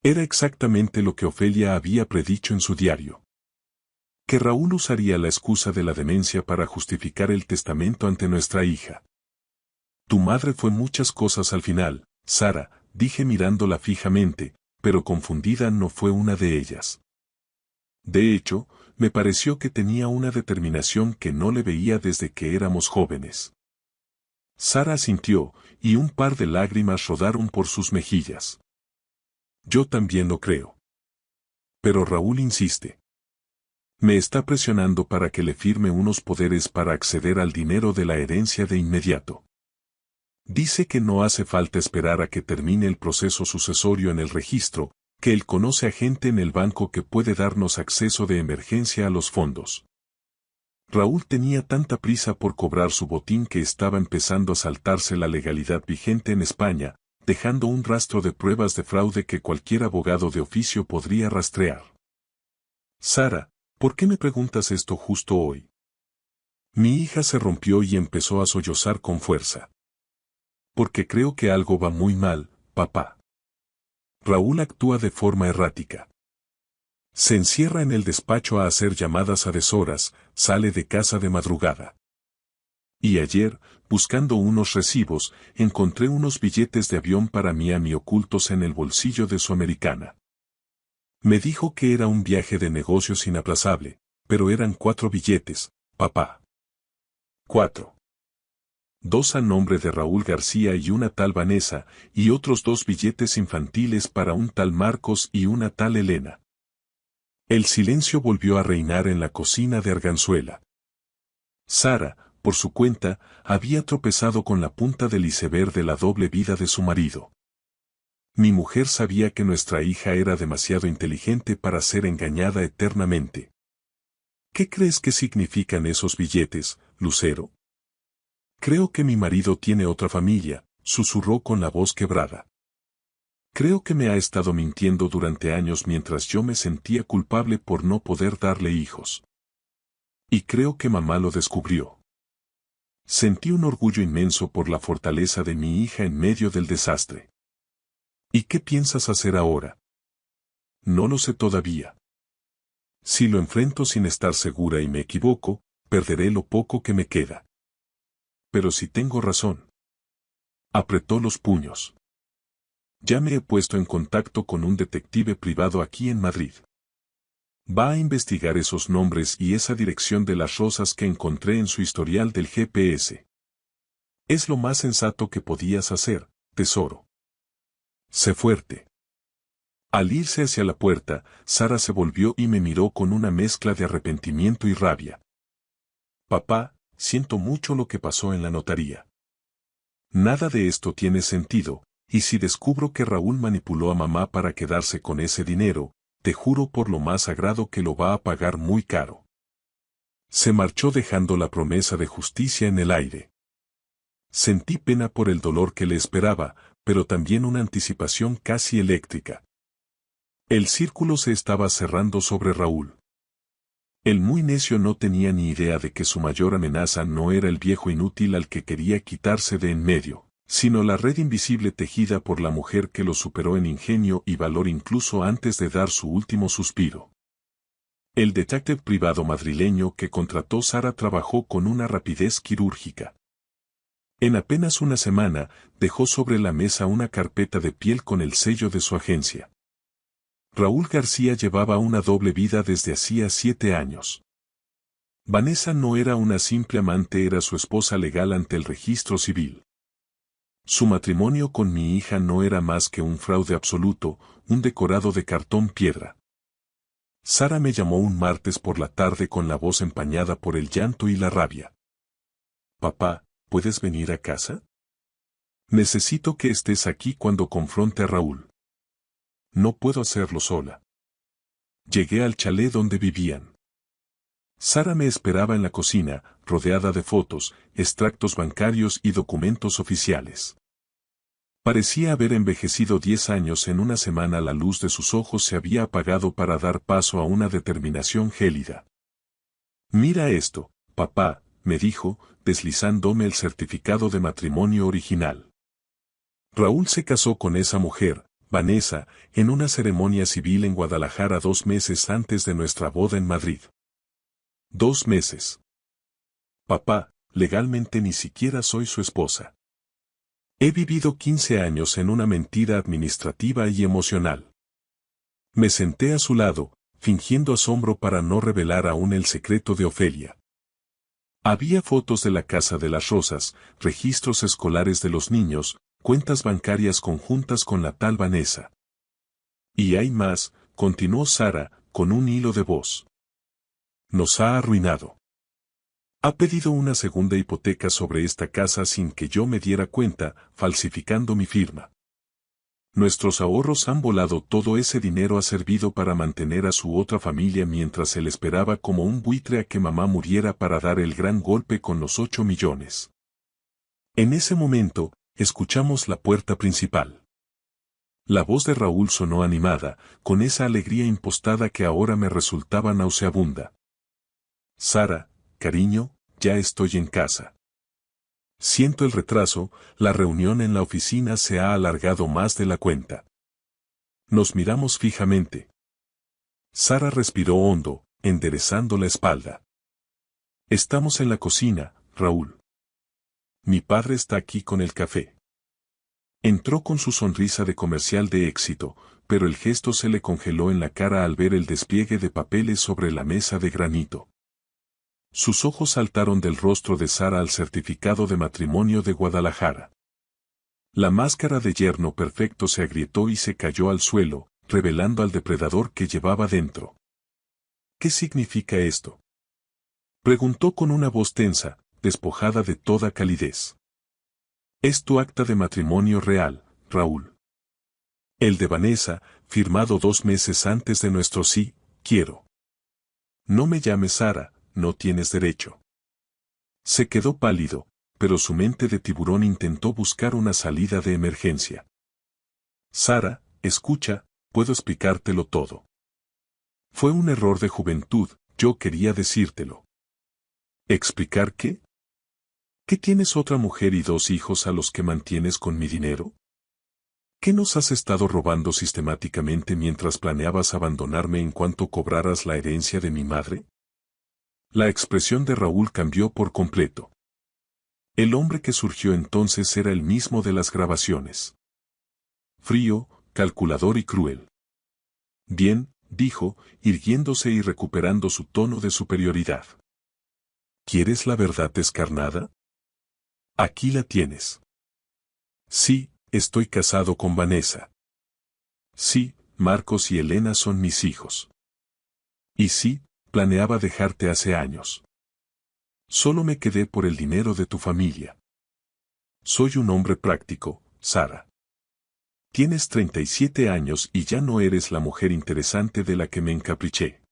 Era exactamente lo que Ofelia había predicho en su diario. Que Raúl usaría la excusa de la demencia para justificar el testamento ante nuestra hija. Tu madre fue muchas cosas al final, Sara, dije mirándola fijamente, pero confundida no fue una de ellas. De hecho, me pareció que tenía una determinación que no le veía desde que éramos jóvenes. Sara asintió, y un par de lágrimas rodaron por sus mejillas. Yo también lo creo. Pero Raúl insiste. Me está presionando para que le firme unos poderes para acceder al dinero de la herencia de inmediato. Dice que no hace falta esperar a que termine el proceso sucesorio en el registro, que él conoce a gente en el banco que puede darnos acceso de emergencia a los fondos. Raúl tenía tanta prisa por cobrar su botín que estaba empezando a saltarse la legalidad vigente en España, dejando un rastro de pruebas de fraude que cualquier abogado de oficio podría rastrear. Sara, ¿por qué me preguntas esto justo hoy? Mi hija se rompió y empezó a sollozar con fuerza. Porque creo que algo va muy mal, papá. Raúl actúa de forma errática. Se encierra en el despacho a hacer llamadas a deshoras, sale de casa de madrugada. Y ayer, buscando unos recibos, encontré unos billetes de avión para Miami ocultos en el bolsillo de su americana. Me dijo que era un viaje de negocios inaplazable, pero eran 4 billetes, papá. 4. 2 a nombre de Raúl García y una tal Vanessa, y otros 2 billetes infantiles para un tal Marcos y una tal Elena. El silencio volvió a reinar en la cocina de Arganzuela. Sara, por su cuenta, había tropezado con la punta del iceberg de la doble vida de su marido. Mi mujer sabía que nuestra hija era demasiado inteligente para ser engañada eternamente. ¿Qué crees que significan esos billetes, Lucero? Creo que mi marido tiene otra familia, susurró con la voz quebrada. Creo que me ha estado mintiendo durante años mientras yo me sentía culpable por no poder darle hijos. Y creo que mamá lo descubrió. Sentí un orgullo inmenso por la fortaleza de mi hija en medio del desastre. ¿Y qué piensas hacer ahora? No lo sé todavía. Si lo enfrento sin estar segura y me equivoco, perderé lo poco que me queda. Pero si tengo razón. Apretó los puños. Ya me he puesto en contacto con un detective privado aquí en Madrid. Va a investigar esos nombres y esa dirección de las rosas que encontré en su historial del GPS. Es lo más sensato que podías hacer, tesoro. Sé fuerte. Al irse hacia la puerta, Sara se volvió y me miró con una mezcla de arrepentimiento y rabia. Papá, siento mucho lo que pasó en la notaría. Nada de esto tiene sentido. Y si descubro que Raúl manipuló a mamá para quedarse con ese dinero, te juro por lo más sagrado que lo va a pagar muy caro. Se marchó dejando la promesa de justicia en el aire. Sentí pena por el dolor que le esperaba, pero también una anticipación casi eléctrica. El círculo se estaba cerrando sobre Raúl. El muy necio no tenía ni idea de que su mayor amenaza no era el viejo inútil al que quería quitarse de en medio, sino la red invisible tejida por la mujer que lo superó en ingenio y valor incluso antes de dar su último suspiro. El detective privado madrileño que contrató Sara trabajó con una rapidez quirúrgica. En apenas una semana, dejó sobre la mesa una carpeta de piel con el sello de su agencia. Raúl García llevaba una doble vida desde hacía 7 años. Vanessa no era una simple amante, era su esposa legal ante el registro civil. Su matrimonio con mi hija no era más que un fraude absoluto, un decorado de cartón piedra. Sara me llamó un martes por la tarde con la voz empañada por el llanto y la rabia. Papá, ¿puedes venir a casa? Necesito que estés aquí cuando confronte a Raúl. No puedo hacerlo sola. Llegué al chalet donde vivían. Sara me esperaba en la cocina, rodeada de fotos, extractos bancarios y documentos oficiales. Parecía haber envejecido 10 años en una semana. La luz de sus ojos se había apagado para dar paso a una determinación gélida. Mira esto, papá, me dijo, deslizándome el certificado de matrimonio original. Raúl se casó con esa mujer, Vanessa, en una ceremonia civil en Guadalajara 2 meses antes de nuestra boda en Madrid. 2 meses. Papá, legalmente ni siquiera soy su esposa. He vivido 15 años en una mentira administrativa y emocional. Me senté a su lado, fingiendo asombro para no revelar aún el secreto de Ofelia. Había fotos de la Casa de las Rosas, registros escolares de los niños, cuentas bancarias conjuntas con la tal Vanessa. Y hay más, continuó Sara, con un hilo de voz. Nos ha arruinado. Ha pedido una segunda hipoteca sobre esta casa sin que yo me diera cuenta, falsificando mi firma. Nuestros ahorros han volado, todo ese dinero ha servido para mantener a su otra familia mientras él esperaba como un buitre a que mamá muriera para dar el gran golpe con los 8 millones. En ese momento, escuchamos la puerta principal. La voz de Raúl sonó animada, con esa alegría impostada que ahora me resultaba nauseabunda. Sara, cariño, ya estoy en casa. Siento el retraso, la reunión en la oficina se ha alargado más de la cuenta. Nos miramos fijamente. Sara respiró hondo, enderezando la espalda. Estamos en la cocina, Raúl. Mi padre está aquí con el café. Entró con su sonrisa de comercial de éxito, pero el gesto se le congeló en la cara al ver el despliegue de papeles sobre la mesa de granito. Sus ojos saltaron del rostro de Sara al certificado de matrimonio de Guadalajara. La máscara de yerno perfecto se agrietó y se cayó al suelo, revelando al depredador que llevaba dentro. ¿Qué significa esto?, preguntó con una voz tensa, despojada de toda calidez. Es tu acta de matrimonio real, Raúl. El de Vanessa, firmado 2 meses antes de nuestro sí, quiero. No me llames Sara. No tienes derecho. Se quedó pálido, pero su mente de tiburón intentó buscar una salida de emergencia. Sara, escucha, puedo explicártelo todo. Fue un error de juventud, yo quería decírtelo. ¿Explicar qué? ¿Que tienes otra mujer y 2 hijos a los que mantienes con mi dinero? ¿Qué nos has estado robando sistemáticamente mientras planeabas abandonarme en cuanto cobraras la herencia de mi madre? La expresión de Raúl cambió por completo. El hombre que surgió entonces era el mismo de las grabaciones. Frío, calculador y cruel. Bien, dijo, irguiéndose y recuperando su tono de superioridad. ¿Quieres la verdad descarnada? Aquí la tienes. Sí, estoy casado con Vanessa. Sí, Marcos y Elena son mis hijos. Y sí, planeaba dejarte hace años. Solo me quedé por el dinero de tu familia. Soy un hombre práctico, Sara. Tienes 37 años y ya no eres la mujer interesante de la que me encapriché.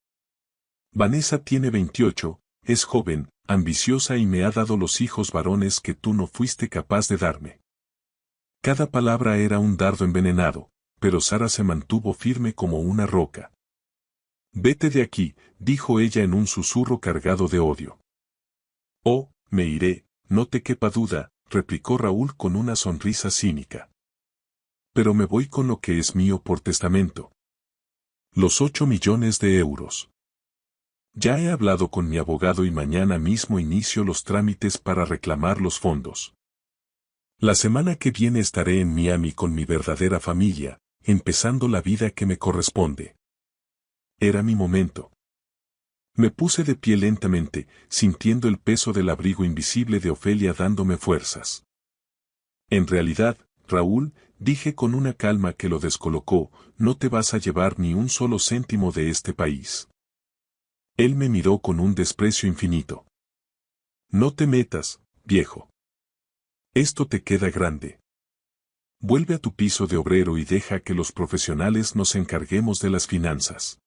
Vanessa tiene 28, es joven, ambiciosa y me ha dado los hijos varones que tú no fuiste capaz de darme. Cada palabra era un dardo envenenado, pero Sara se mantuvo firme como una roca. Vete de aquí, dijo ella en un susurro cargado de odio. Oh, me iré, no te quepa duda, replicó Raúl con una sonrisa cínica. Pero me voy con lo que es mío por testamento. Los 8 millones de euros. Ya he hablado con mi abogado y mañana mismo inicio los trámites para reclamar los fondos. La semana que viene estaré en Miami con mi verdadera familia, empezando la vida que me corresponde. Era mi momento. Me puse de pie lentamente, sintiendo el peso del abrigo invisible de Ofelia dándome fuerzas. En realidad, Raúl, dije con una calma que lo descolocó, no te vas a llevar ni un solo céntimo de este país. Él me miró con un desprecio infinito. No te metas, viejo. Esto te queda grande. Vuelve a tu piso de obrero y deja que los profesionales nos encarguemos de las finanzas.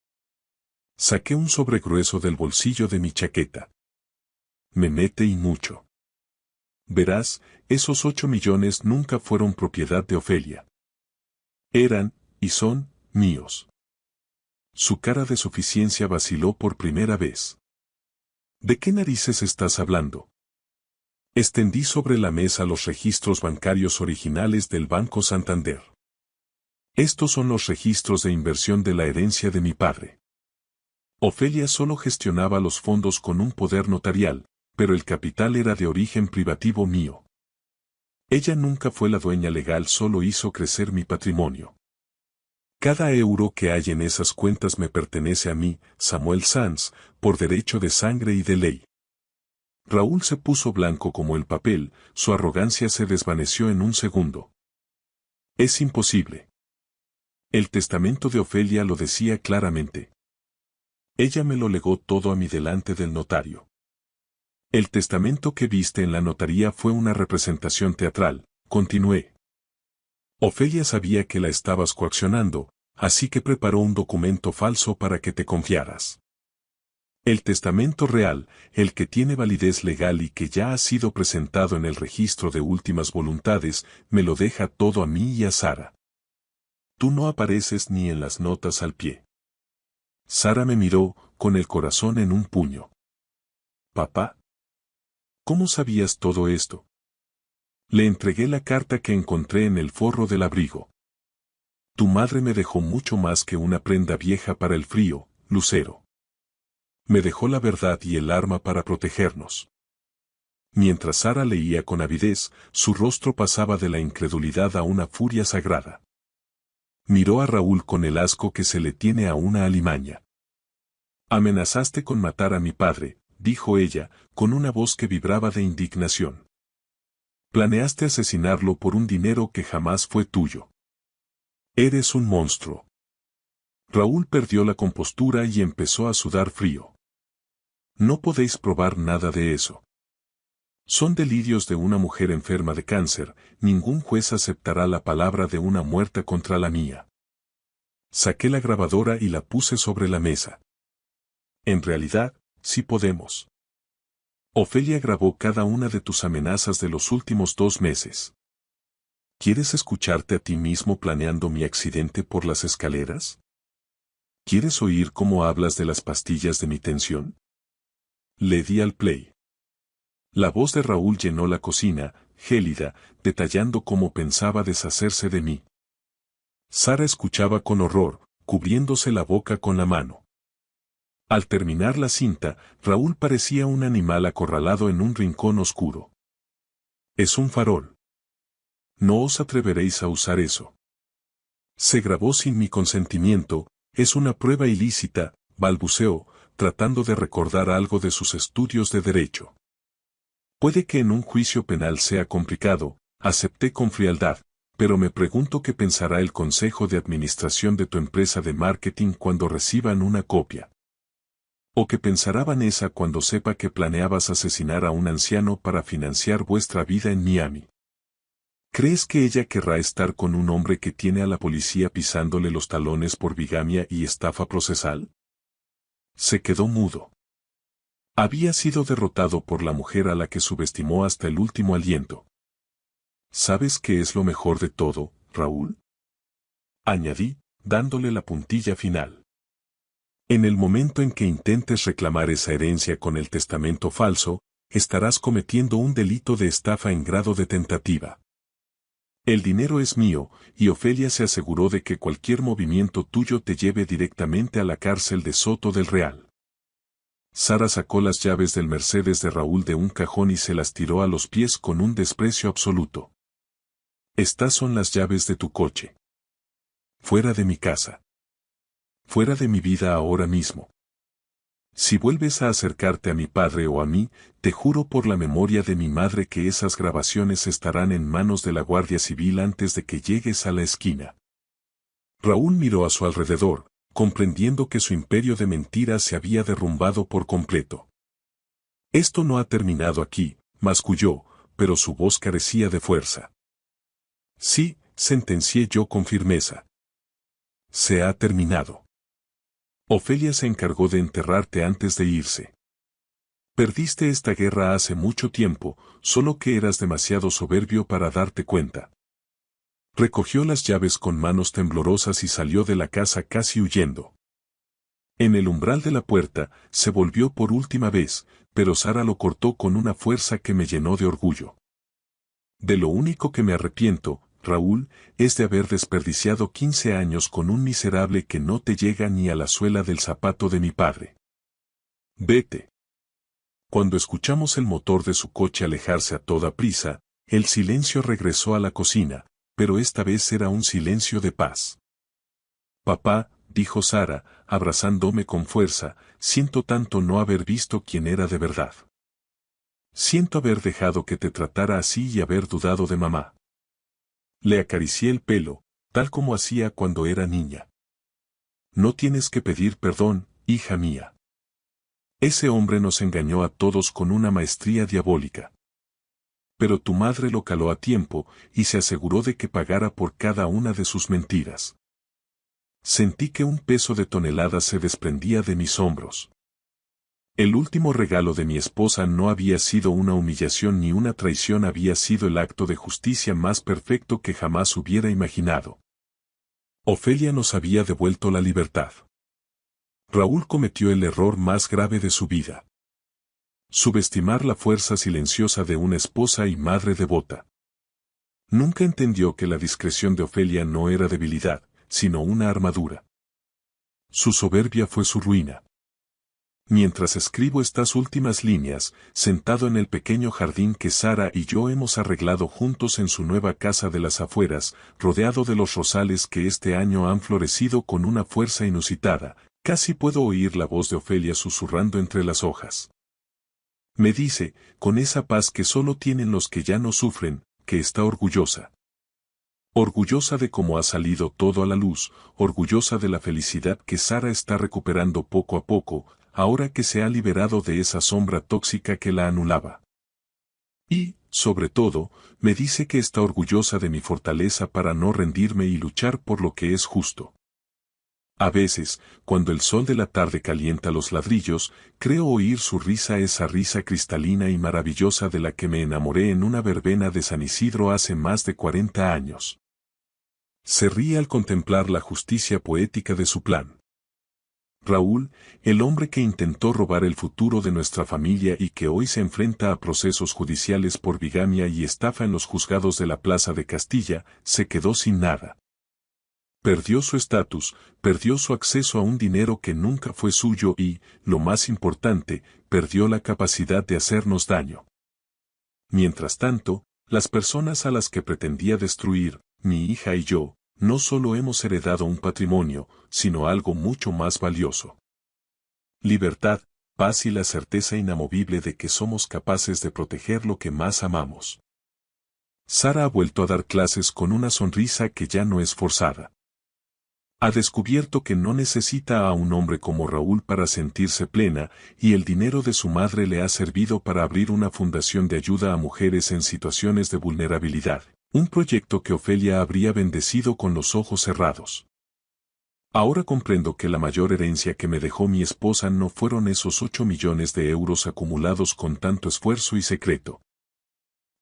Saqué un sobre grueso del bolsillo de mi chaqueta. Me mete y mucho. Verás, esos 8 millones nunca fueron propiedad de Ofelia. Eran, y son, míos. Su cara de suficiencia vaciló por primera vez. ¿De qué narices estás hablando? Extendí sobre la mesa los registros bancarios originales del Banco Santander. Estos son los registros de inversión de la herencia de mi padre. Ofelia solo gestionaba los fondos con un poder notarial, pero el capital era de origen privativo mío. Ella nunca fue la dueña legal, solo hizo crecer mi patrimonio. Cada euro que hay en esas cuentas me pertenece a mí, Samuel Sanz, por derecho de sangre y de ley. Raúl se puso blanco como el papel, su arrogancia se desvaneció en un segundo. Es imposible. El testamento de Ofelia lo decía claramente. Ella me lo legó todo a mí delante del notario. El testamento que viste en la notaría fue una representación teatral, continué. Ofelia sabía que la estabas coaccionando, así que preparó un documento falso para que te confiaras. El testamento real, el que tiene validez legal y que ya ha sido presentado en el registro de últimas voluntades, me lo deja todo a mí y a Sara. Tú no apareces ni en las notas al pie. Sara me miró, con el corazón en un puño. Papá, ¿cómo sabías todo esto? Le entregué la carta que encontré en el forro del abrigo. Tu madre me dejó mucho más que una prenda vieja para el frío, Lucero. Me dejó la verdad y el arma para protegernos. Mientras Sara leía con avidez, su rostro pasaba de la incredulidad a una furia sagrada. Miró a Raúl con el asco que se le tiene a una alimaña. Amenazaste con matar a mi padre, dijo ella, con una voz que vibraba de indignación. Planeaste asesinarlo por un dinero que jamás fue tuyo. Eres un monstruo. Raúl perdió la compostura y empezó a sudar frío. No podéis probar nada de eso. Son delirios de una mujer enferma de cáncer, ningún juez aceptará la palabra de una muerta contra la mía. Saqué la grabadora y la puse sobre la mesa. En realidad, sí podemos. Ofelia grabó cada una de tus amenazas de los últimos 2 meses. ¿Quieres escucharte a ti mismo planeando mi accidente por las escaleras? ¿Quieres oír cómo hablas de las pastillas de mi tensión? Le di al play. La voz de Raúl llenó la cocina, gélida, detallando cómo pensaba deshacerse de mí. Sara escuchaba con horror, cubriéndose la boca con la mano. Al terminar la cinta, Raúl parecía un animal acorralado en un rincón oscuro. Es un farol. No os atreveréis a usar eso. Se grabó sin mi consentimiento, es una prueba ilícita, balbuceó, tratando de recordar algo de sus estudios de derecho. Puede que en un juicio penal sea complicado, acepté con frialdad, pero me pregunto qué pensará el consejo de administración de tu empresa de marketing cuando reciban una copia. ¿O qué pensará Vanessa cuando sepa que planeabas asesinar a un anciano para financiar vuestra vida en Miami? ¿Crees que ella querrá estar con un hombre que tiene a la policía pisándole los talones por bigamia y estafa procesal? Se quedó mudo. Había sido derrotado por la mujer a la que subestimó hasta el último aliento. ¿Sabes qué es lo mejor de todo, Raúl? Añadí, dándole la puntilla final. En el momento en que intentes reclamar esa herencia con el testamento falso, estarás cometiendo un delito de estafa en grado de tentativa. El dinero es mío, y Ofelia se aseguró de que cualquier movimiento tuyo te lleve directamente a la cárcel de Soto del Real. Sara sacó las llaves del Mercedes de Raúl de un cajón y se las tiró a los pies con un desprecio absoluto. Estas son las llaves de tu coche. Fuera de mi casa. Fuera de mi vida ahora mismo. Si vuelves a acercarte a mi padre o a mí, te juro por la memoria de mi madre que esas grabaciones estarán en manos de la Guardia Civil antes de que llegues a la esquina. Raúl miró a su alrededor, comprendiendo que su imperio de mentiras se había derrumbado por completo. Esto no ha terminado aquí, masculló, pero su voz carecía de fuerza. Sí, sentencié yo con firmeza. Se ha terminado. Ofelia se encargó de enterrarte antes de irse. Perdiste esta guerra hace mucho tiempo, solo que eras demasiado soberbio para darte cuenta. Recogió las llaves con manos temblorosas y salió de la casa casi huyendo. En el umbral de la puerta, se volvió por última vez, pero Sara lo cortó con una fuerza que me llenó de orgullo. De lo único que me arrepiento, Raúl, es de haber desperdiciado 15 años con un miserable que no te llega ni a la suela del zapato de mi padre. Vete. Cuando escuchamos el motor de su coche alejarse a toda prisa, El silencio regresó a la cocina, pero esta vez era un silencio de paz. Papá, dijo Sara, abrazándome con fuerza, siento tanto no haber visto quién era de verdad. Siento haber dejado que te tratara así y haber dudado de mamá. Le acaricié el pelo, tal como hacía cuando era niña. No tienes que pedir perdón, hija mía. Ese hombre nos engañó a todos con una maestría diabólica. Pero tu madre lo caló a tiempo y se aseguró de que pagara por cada una de sus mentiras. Sentí que un peso de toneladas se desprendía de mis hombros. El último regalo de mi esposa no había sido una humillación ni una traición, había sido el acto de justicia más perfecto que jamás hubiera imaginado. Ofelia nos había devuelto la libertad. Raúl cometió el error más grave de su vida. Subestimar la fuerza silenciosa de una esposa y madre devota. Nunca entendió que la discreción de Ofelia no era debilidad, sino una armadura. Su soberbia fue su ruina. Mientras escribo estas últimas líneas, sentado en el pequeño jardín que Sara y yo hemos arreglado juntos en su nueva casa de las afueras, rodeado de los rosales que este año han florecido con una fuerza inusitada, casi puedo oír la voz de Ofelia susurrando entre las hojas. Me dice, con esa paz que solo tienen los que ya no sufren, que está orgullosa. Orgullosa de cómo ha salido todo a la luz, orgullosa de la felicidad que Sara está recuperando poco a poco, ahora que se ha liberado de esa sombra tóxica que la anulaba. Y, sobre todo, me dice que está orgullosa de mi fortaleza para no rendirme y luchar por lo que es justo. A veces, cuando el sol de la tarde calienta los ladrillos, creo oír su risa, esa risa cristalina y maravillosa de la que me enamoré en una verbena de San Isidro hace más de 40 años. Se ríe al contemplar la justicia poética de su plan. Raúl, el hombre que intentó robar el futuro de nuestra familia y que hoy se enfrenta a procesos judiciales por bigamia y estafa en los juzgados de la Plaza de Castilla, se quedó sin nada. Perdió su estatus, perdió su acceso a un dinero que nunca fue suyo y, lo más importante, perdió la capacidad de hacernos daño. Mientras tanto, las personas a las que pretendía destruir, mi hija y yo, no solo hemos heredado un patrimonio, sino algo mucho más valioso. Libertad, paz y la certeza inamovible de que somos capaces de proteger lo que más amamos. Sara ha vuelto a dar clases con una sonrisa que ya no es forzada. Ha descubierto que no necesita a un hombre como Raúl para sentirse plena, y el dinero de su madre le ha servido para abrir una fundación de ayuda a mujeres en situaciones de vulnerabilidad. Un proyecto que Ofelia habría bendecido con los ojos cerrados. Ahora comprendo que la mayor herencia que me dejó mi esposa no fueron esos 8 millones de euros acumulados con tanto esfuerzo y secreto.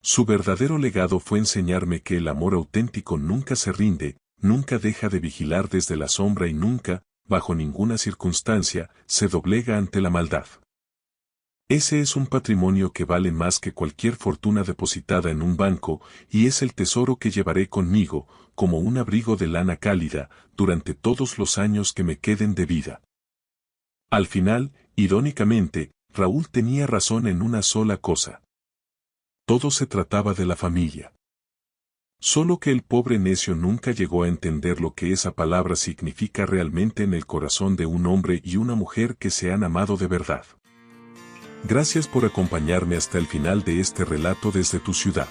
Su verdadero legado fue enseñarme que el amor auténtico nunca se rinde, nunca deja de vigilar desde la sombra y nunca, bajo ninguna circunstancia, se doblega ante la maldad. Ese es un patrimonio que vale más que cualquier fortuna depositada en un banco, y es el tesoro que llevaré conmigo, como un abrigo de lana cálida, durante todos los años que me queden de vida. Al final, irónicamente, Raúl tenía razón en una sola cosa. Todo se trataba de la familia. Solo que el pobre necio nunca llegó a entender lo que esa palabra significa realmente en el corazón de un hombre y una mujer que se han amado de verdad. Gracias por acompañarme hasta el final de este relato desde tu ciudad.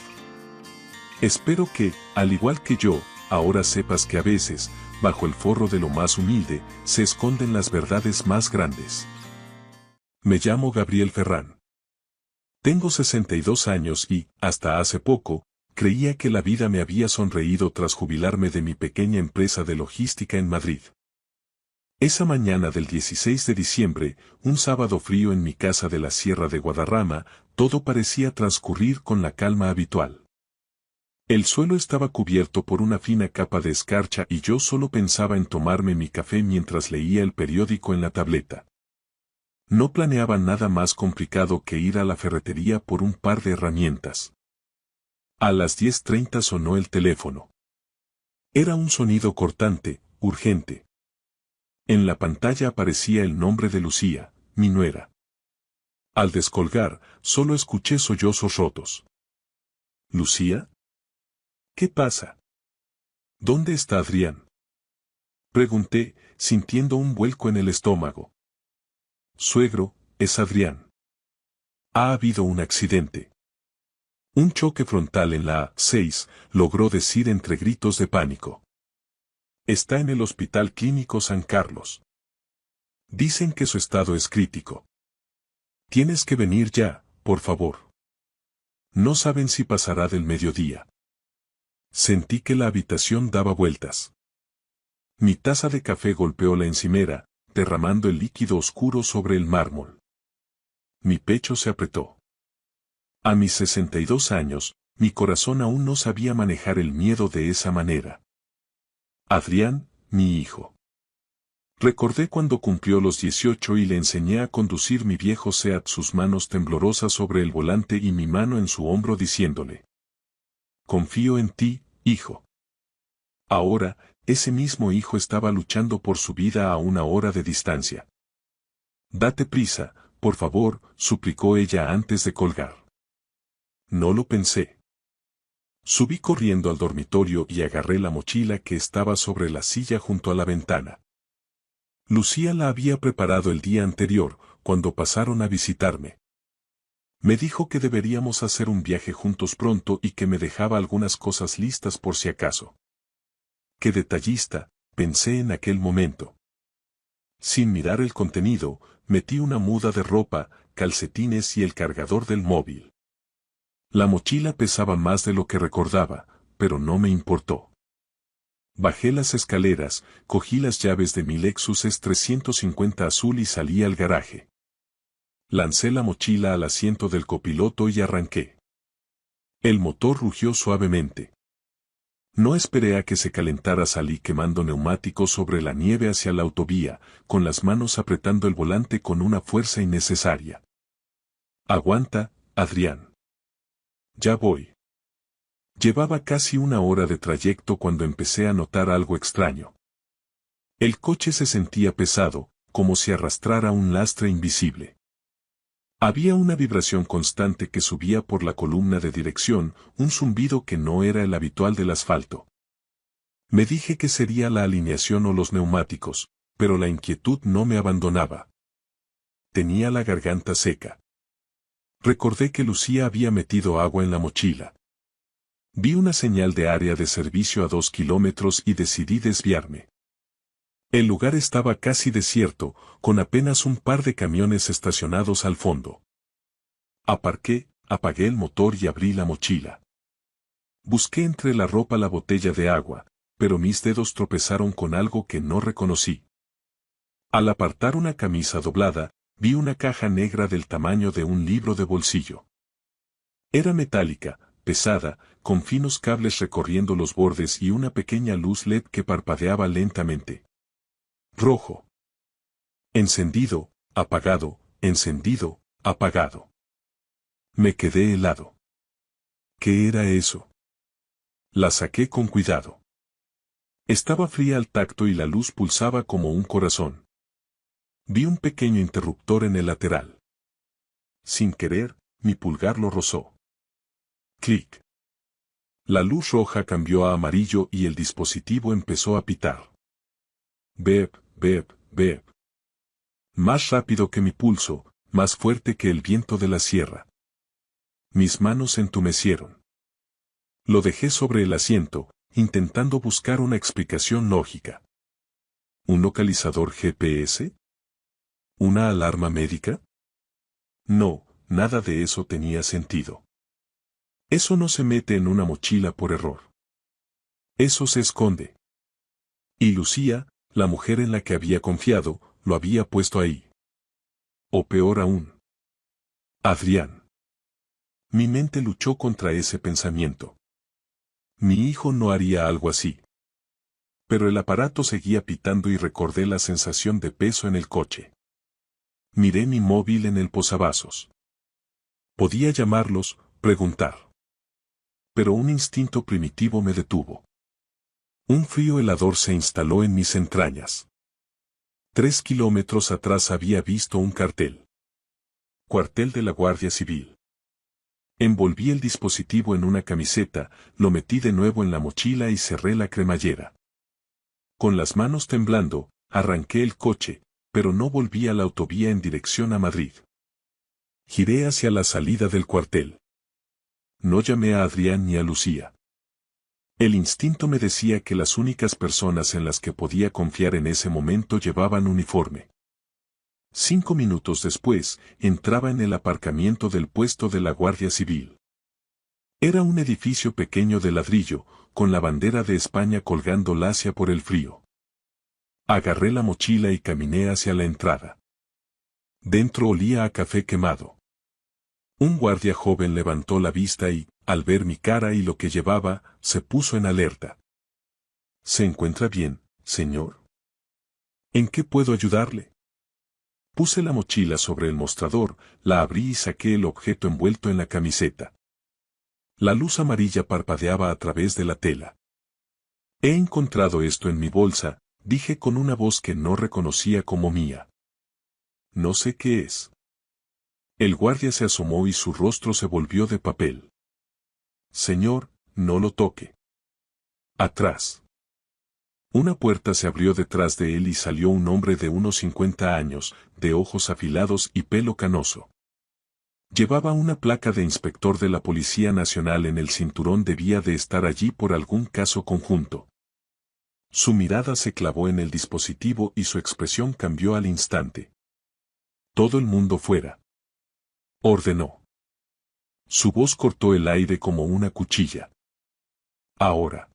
Espero que, al igual que yo, ahora sepas que a veces, bajo el forro de lo más humilde, se esconden las verdades más grandes. Me llamo Gabriel Ferrán. Tengo 62 años y, hasta hace poco, creía que la vida me había sonreído tras jubilarme de mi pequeña empresa de logística en Madrid. Esa mañana del 16 de diciembre, un sábado frío en mi casa de la Sierra de Guadarrama, todo parecía transcurrir con la calma habitual. El suelo estaba cubierto por una fina capa de escarcha y yo solo pensaba en tomarme mi café mientras leía el periódico en la tableta. No planeaba nada más complicado que ir a la ferretería por un par de herramientas. A las 10:30 sonó el teléfono. Era un sonido cortante, urgente. En la pantalla aparecía el nombre de Lucía, mi nuera. Al descolgar, solo escuché sollozos rotos. ¿Lucía? ¿Qué pasa? ¿Dónde está Adrián? Pregunté, sintiendo un vuelco en el estómago. Suegro, es Adrián. Ha habido un accidente. Un choque frontal en la A6, logró decir entre gritos de pánico. Está en el Hospital Clínico San Carlos. Dicen que su estado es crítico. Tienes que venir ya, por favor. No saben si pasará del mediodía. Sentí que la habitación daba vueltas. Mi taza de café golpeó la encimera, derramando el líquido oscuro sobre el mármol. Mi pecho se apretó. A mis 62 años, mi corazón aún no sabía manejar el miedo de esa manera. Adrián, mi hijo. Recordé cuando cumplió los 18 y le enseñé a conducir mi viejo Seat, sus manos temblorosas sobre el volante y mi mano en su hombro diciéndole: confío en ti, hijo. Ahora, ese mismo hijo estaba luchando por su vida a 1 hora de distancia. Date prisa, por favor, suplicó ella antes de colgar. No lo pensé. Subí corriendo al dormitorio y agarré la mochila que estaba sobre la silla junto a la ventana. Lucía la había preparado el día anterior, cuando pasaron a visitarme. Me dijo que deberíamos hacer un viaje juntos pronto y que me dejaba algunas cosas listas por si acaso. Qué detallista, pensé en aquel momento. Sin mirar el contenido, metí una muda de ropa, calcetines y el cargador del móvil. La mochila pesaba más de lo que recordaba, pero no me importó. Bajé las escaleras, cogí las llaves de mi Lexus S350 azul y salí al garaje. Lancé la mochila al asiento del copiloto y arranqué. El motor rugió suavemente. No esperé a que se calentara, salí quemando neumáticos sobre la nieve hacia la autovía, con las manos apretando el volante con una fuerza innecesaria. Aguanta, Adrián. Ya voy. Llevaba casi 1 hora de trayecto cuando empecé a notar algo extraño. El coche se sentía pesado, como si arrastrara un lastre invisible. Había una vibración constante que subía por la columna de dirección, un zumbido que no era el habitual del asfalto. Me dije que sería la alineación o los neumáticos, pero la inquietud no me abandonaba. Tenía la garganta seca. Recordé que Lucía había metido agua en la mochila. Vi una señal de área de servicio a 2 kilómetros y decidí desviarme. El lugar estaba casi desierto, con apenas un par de camiones estacionados al fondo. Aparqué, apagué el motor y abrí la mochila. Busqué entre la ropa la botella de agua, pero mis dedos tropezaron con algo que no reconocí. Al apartar una camisa doblada, vi una caja negra del tamaño de un libro de bolsillo. Era metálica, pesada, con finos cables recorriendo los bordes y una pequeña luz LED que parpadeaba lentamente. Rojo. Encendido, apagado, encendido, apagado. Me quedé helado. ¿Qué era eso? La saqué con cuidado. Estaba fría al tacto y la luz pulsaba como un corazón. Vi un pequeño interruptor en el lateral. Sin querer, mi pulgar lo rozó. Clic. La luz roja cambió a amarillo y el dispositivo empezó a pitar. Beep, beep, beep. Más rápido que mi pulso, más fuerte que el viento de la sierra. Mis manos se entumecieron. Lo dejé sobre el asiento, intentando buscar una explicación lógica. ¿Un localizador GPS? ¿Una alarma médica? No, nada de eso tenía sentido. Eso no se mete en una mochila por error. Eso se esconde. Y Lucía, la mujer en la que había confiado, lo había puesto ahí. O peor aún. Adrián. Mi mente luchó contra ese pensamiento. Mi hijo no haría algo así. Pero el aparato seguía pitando y recordé la sensación de peso en el coche. Miré mi móvil en el posavasos. Podía llamarlos, preguntar. Pero un instinto primitivo me detuvo. Un frío helador se instaló en mis entrañas. 3 kilómetros atrás había visto un cartel. Cuartel de la Guardia Civil. Envolví el dispositivo en una camiseta, lo metí de nuevo en la mochila y cerré la cremallera. Con las manos temblando, arranqué el coche, pero no volví a la autovía en dirección a Madrid. Giré hacia la salida del cuartel. No llamé a Adrián ni a Lucía. El instinto me decía que las únicas personas en las que podía confiar en ese momento llevaban uniforme. 5 minutos después, entraba en el aparcamiento del puesto de la Guardia Civil. Era un edificio pequeño de ladrillo, con la bandera de España colgando lacia por el frío. Agarré la mochila y caminé hacia la entrada. Dentro olía a café quemado. Un guardia joven levantó la vista y, al ver mi cara y lo que llevaba, se puso en alerta. ¿Se encuentra bien, señor? ¿En qué puedo ayudarle? Puse la mochila sobre el mostrador, la abrí y saqué el objeto envuelto en la camiseta. La luz amarilla parpadeaba a través de la tela. He encontrado esto en mi bolsa, dije con una voz que no reconocía como mía. No sé qué es. El guardia se asomó y su rostro se volvió de papel. Señor, no lo toque. Atrás. Una puerta se abrió detrás de él y salió un hombre de unos 50 años, de ojos afilados y pelo canoso. Llevaba una placa de inspector de la Policía Nacional en el cinturón, debía de estar allí por algún caso conjunto. Su mirada se clavó en el dispositivo y su expresión cambió al instante. Todo el mundo fuera. Ordenó. Su voz cortó el aire como una cuchilla. Ahora.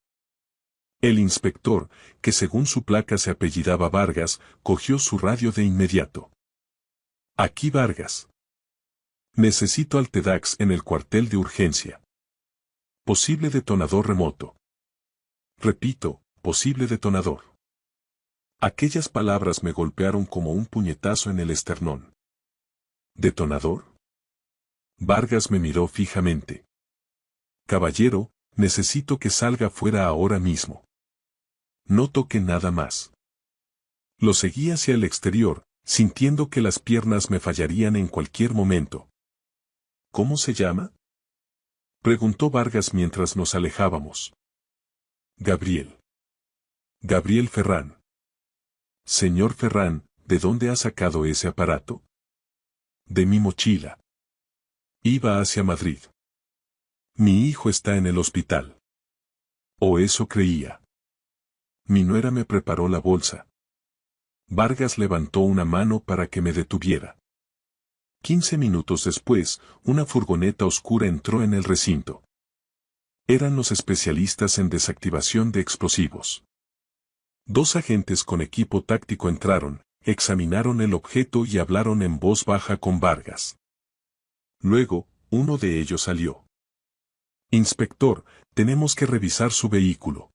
El inspector, que según su placa se apellidaba Vargas, cogió su radio de inmediato. Aquí Vargas. Necesito al TEDx en el cuartel de urgencia. Posible detonador remoto. Repito, posible detonador. Aquellas palabras me golpearon como un puñetazo en el esternón. ¿Detonador? Vargas me miró fijamente. Caballero, necesito que salga fuera ahora mismo. No toque nada más. Lo seguí hacia el exterior, sintiendo que las piernas me fallarían en cualquier momento. ¿Cómo se llama? Preguntó Vargas mientras nos alejábamos. Gabriel. Gabriel Ferrán. Señor Ferrán, ¿de dónde ha sacado ese aparato? De mi mochila. Iba hacia Madrid. Mi hijo está en el hospital. O eso creía. Mi nuera me preparó la bolsa. Vargas levantó una mano para que me detuviera. 15 minutos después, una furgoneta oscura entró en el recinto. Eran los especialistas en desactivación de explosivos. 2 agentes con equipo táctico entraron, examinaron el objeto y hablaron en voz baja con Vargas. Luego, uno de ellos salió. Inspector, tenemos que revisar su vehículo.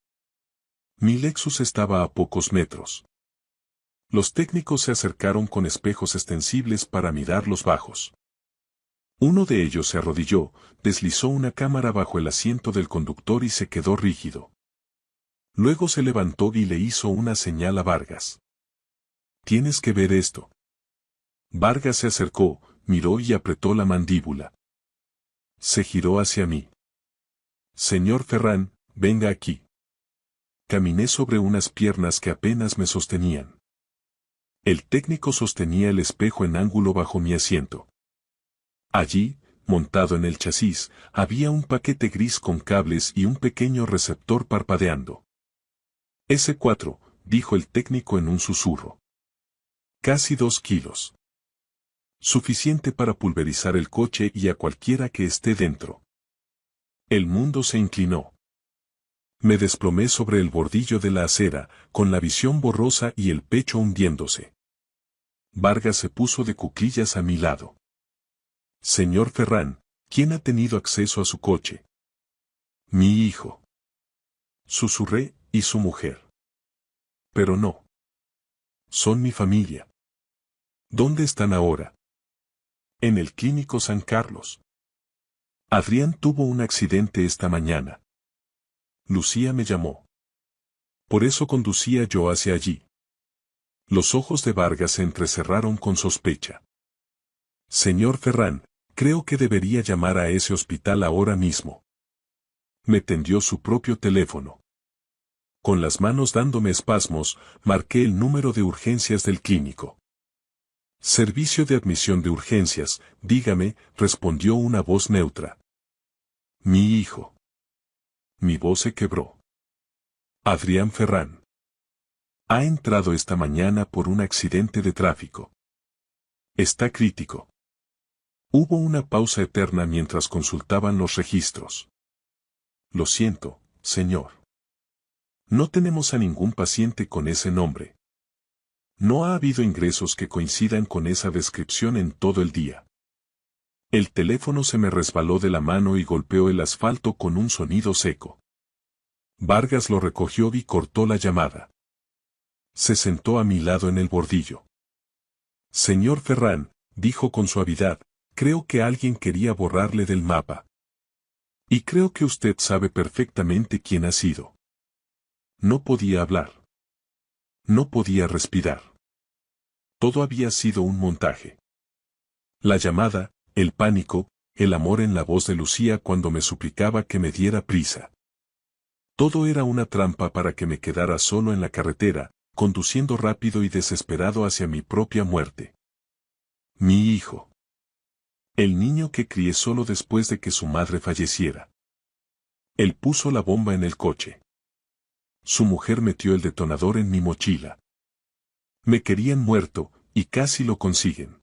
Mi Lexus estaba a pocos metros. Los técnicos se acercaron con espejos extensibles para mirar los bajos. Uno de ellos se arrodilló, deslizó una cámara bajo el asiento del conductor y se quedó rígido. Luego se levantó y le hizo una señal a Vargas. Tienes que ver esto. Vargas se acercó, miró y apretó la mandíbula. Se giró hacia mí. Señor Ferrán, venga aquí. Caminé sobre unas piernas que apenas me sostenían. El técnico sostenía el espejo en ángulo bajo mi asiento. Allí, montado en el chasis, había un paquete gris con cables y un pequeño receptor parpadeando. S4, dijo el técnico en un susurro. Casi 2 kilos. Suficiente para pulverizar el coche y a cualquiera que esté dentro. El mundo se inclinó. Me desplomé sobre el bordillo de la acera, con la visión borrosa y el pecho hundiéndose. Vargas se puso de cuclillas a mi lado. Señor Ferrán, ¿quién ha tenido acceso a su coche? Mi hijo. Susurré, y su mujer. Pero no. Son mi familia. ¿Dónde están ahora? En el Clínico San Carlos. Adrián tuvo un accidente esta mañana. Lucía me llamó. Por eso conducía yo hacia allí. Los ojos de Vargas se entrecerraron con sospecha. Señor Ferrán, Creo que debería llamar a ese hospital ahora mismo. Me tendió su propio teléfono. Con las manos dándome espasmos, marqué el número de urgencias del clínico. Servicio de admisión de urgencias, dígame, respondió una voz neutra. Mi hijo. Mi voz se quebró. Adrián Ferrán. Ha entrado esta mañana por un accidente de tráfico. Está crítico. Hubo una pausa eterna mientras consultaban los registros. Lo siento, señor. No tenemos a ningún paciente con ese nombre. No ha habido ingresos que coincidan con esa descripción en todo el día. El teléfono se me resbaló de la mano y golpeó el asfalto con un sonido seco. Vargas lo recogió y cortó la llamada. Se sentó a mi lado en el bordillo. Señor Ferrán, dijo con suavidad, creo que alguien quería borrarle del mapa. Y creo que usted sabe perfectamente quién ha sido. No podía hablar. No podía respirar. Todo había sido un montaje. La llamada, el pánico, el amor en la voz de Lucía cuando me suplicaba que me diera prisa. Todo era una trampa para que me quedara solo en la carretera, conduciendo rápido y desesperado hacia mi propia muerte. Mi hijo. El niño que crié solo después de que su madre falleciera. Él puso la bomba en el coche. Su mujer metió el detonador en mi mochila. Me querían muerto, y casi lo consiguen.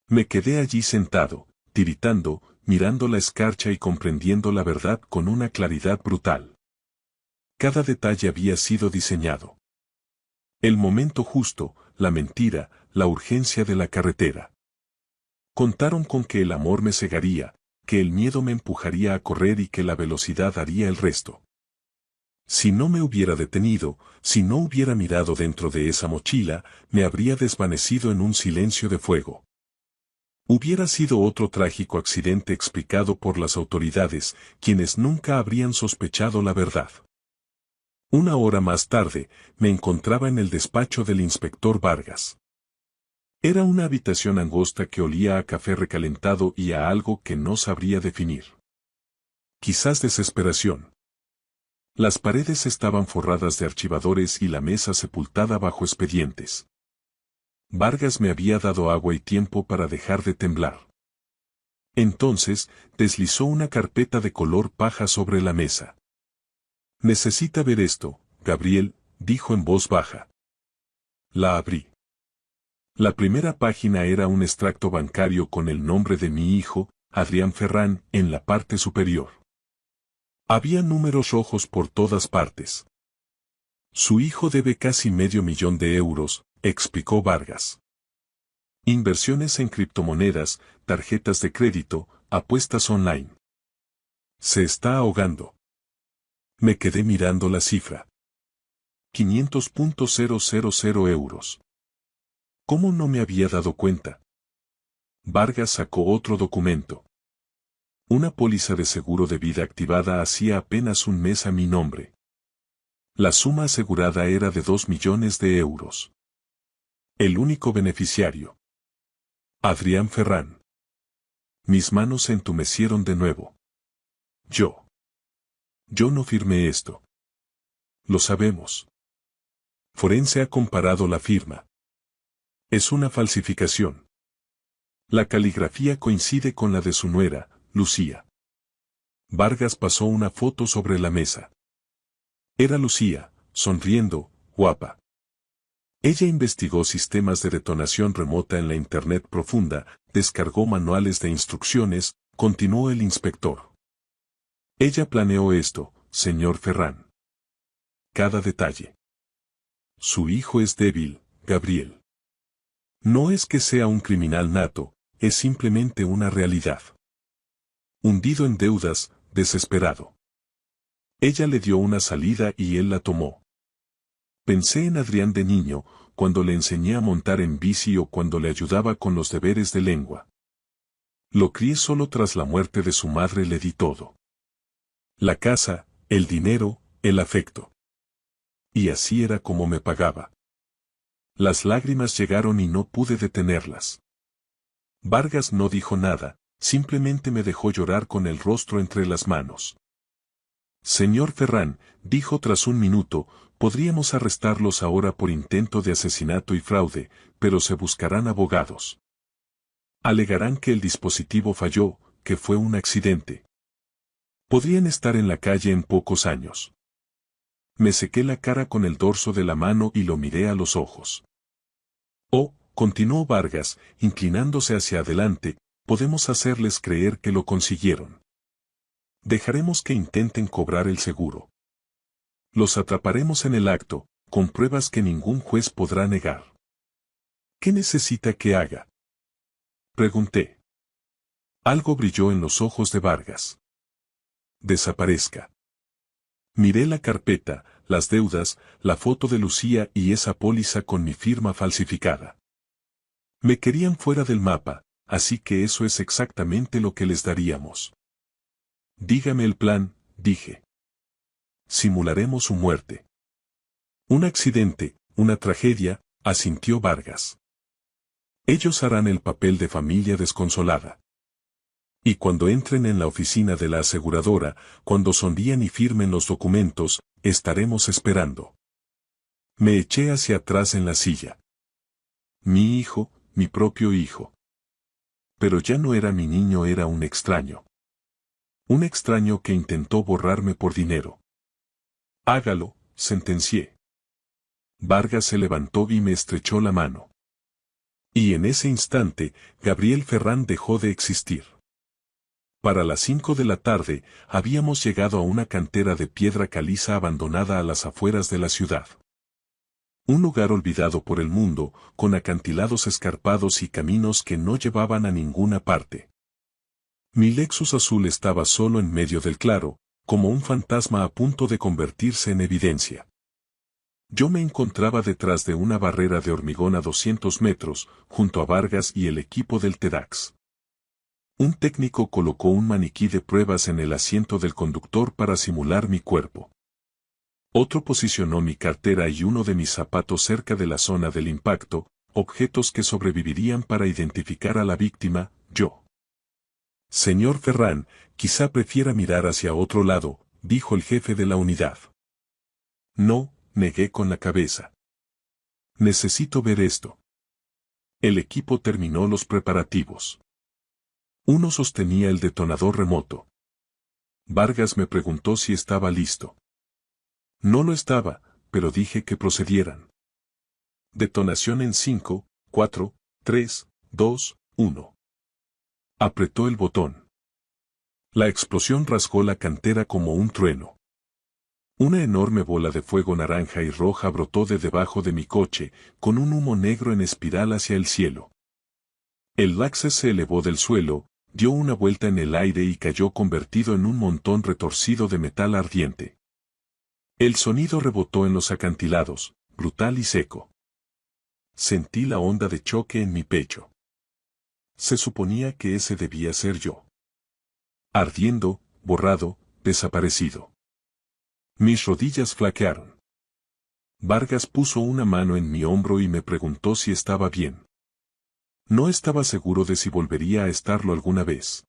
Me quedé allí sentado, tiritando, mirando la escarcha y comprendiendo la verdad con una claridad brutal. Cada detalle había sido diseñado. El momento justo, la mentira, la urgencia de la carretera. Contaron con que el amor me cegaría, que el miedo me empujaría a correr y que la velocidad haría el resto. Si no me hubiera detenido, si no hubiera mirado dentro de esa mochila, me habría desvanecido en un silencio de fuego. Hubiera sido otro trágico accidente explicado por las autoridades, quienes nunca habrían sospechado la verdad. Una hora más tarde, me encontraba en el despacho del inspector Vargas. Era una habitación angosta que olía a café recalentado y a algo que no sabría definir. Quizás desesperación. Las paredes estaban forradas de archivadores y la mesa sepultada bajo expedientes. Vargas me había dado agua y tiempo para dejar de temblar. Entonces, deslizó una carpeta de color paja sobre la mesa. Necesita ver esto, Gabriel, dijo en voz baja. La abrí. La primera página era un extracto bancario con el nombre de mi hijo, Adrián Ferrán, en la parte superior. Había números rojos por todas partes. Su hijo debe casi $500,000, explicó Vargas. Inversiones en criptomonedas, tarjetas de crédito, apuestas online. Se está ahogando. Me quedé mirando la cifra. 500.000 euros. ¿Cómo no me había dado cuenta? Vargas sacó otro documento. Una póliza de seguro de vida activada hacía apenas un mes a mi nombre. La suma asegurada era de 2 millones de euros. El único beneficiario. Adrián Ferrán. Mis manos se entumecieron de nuevo. Yo no firmé esto. Lo sabemos. Forense ha comparado la firma. Es una falsificación. La caligrafía coincide con la de su nuera, Lucía. Vargas pasó una foto sobre la mesa. Era Lucía, sonriendo, guapa. Ella investigó sistemas de detonación remota en la Internet profunda, descargó manuales de instrucciones, continuó el inspector. Ella planeó esto, señor Ferrán. Cada detalle. Su hijo es débil, Gabriel. No es que sea un criminal nato, es simplemente una realidad. Hundido en deudas, desesperado. Ella le dio una salida y él la tomó. Pensé en Adrián de niño, cuando le enseñé a montar en bici o cuando le ayudaba con los deberes de lengua. Lo crié solo tras la muerte de su madre, le di todo. La casa, el dinero, el afecto. Y así era como me pagaba. Las lágrimas llegaron y no pude detenerlas. Vargas no dijo nada, Simplemente me dejó llorar con el rostro entre las manos. Señor Ferrán, dijo tras un minuto, podríamos arrestarlos ahora por intento de asesinato y fraude, pero se buscarán abogados. Alegarán que el dispositivo falló, que fue un accidente. Podrían estar en la calle en pocos años. Me sequé la cara con el dorso de la mano y lo miré a los ojos. Oh, continuó Vargas, inclinándose hacia adelante, podemos hacerles creer que lo consiguieron. Dejaremos que intenten cobrar el seguro. Los atraparemos en el acto, con pruebas que ningún juez podrá negar. ¿Qué necesita que haga? Pregunté. Algo brilló en los ojos de Vargas. Desaparezca. Miré la carpeta, las deudas, la foto de Lucía y esa póliza con mi firma falsificada. Me querían fuera del mapa, así que eso es exactamente lo que les daríamos. Dígame el plan, dije. Simularemos su muerte. Un accidente, una tragedia, asintió Vargas. Ellos harán el papel de familia desconsolada. Y cuando entren en la oficina de la aseguradora, cuando sonrían y firmen los documentos, estaremos esperando. Me eché hacia atrás en la silla. Mi hijo, mi propio hijo. Pero ya no era mi niño, era un extraño. Un extraño que intentó borrarme por dinero. Hágalo, sentencié. Vargas se levantó y me estrechó la mano. Y en ese instante, Gabriel Ferrán dejó de existir. Para las 5 de la tarde, habíamos llegado a una cantera de piedra caliza abandonada a las afueras de la ciudad. Un lugar olvidado por el mundo, con acantilados escarpados y caminos que no llevaban a ninguna parte. Mi Lexus azul estaba solo en medio del claro, como un fantasma a punto de convertirse en evidencia. Yo me encontraba detrás de una barrera de hormigón a 200 metros, junto a Vargas y el equipo del TEDx. Un técnico colocó un maniquí de pruebas en el asiento del conductor para simular mi cuerpo. Otro posicionó mi cartera y uno de mis zapatos cerca de la zona del impacto, objetos que sobrevivirían para identificar a la víctima, yo. Señor Ferrán, quizá prefiera mirar hacia otro lado, dijo el jefe de la unidad. No, negué con la cabeza. Necesito ver esto. El equipo terminó los preparativos. Uno sostenía el detonador remoto. Vargas me preguntó si estaba listo. No lo estaba, pero dije que procedieran. Detonación en 5, 4, 3, 2, 1. Apretó el botón. La explosión rasgó la cantera como un trueno. Una enorme bola de fuego naranja y roja brotó de debajo de mi coche, con un humo negro en espiral hacia el cielo. El Lexus se elevó del suelo, dio una vuelta en el aire y cayó convertido en un montón retorcido de metal ardiente. El sonido rebotó en los acantilados, brutal y seco. Sentí la onda de choque en mi pecho. Se suponía que ese debía ser yo. Ardiendo, borrado, desaparecido. Mis rodillas flaquearon. Vargas puso una mano en mi hombro y me preguntó si estaba bien. No estaba seguro de si volvería a estarlo alguna vez.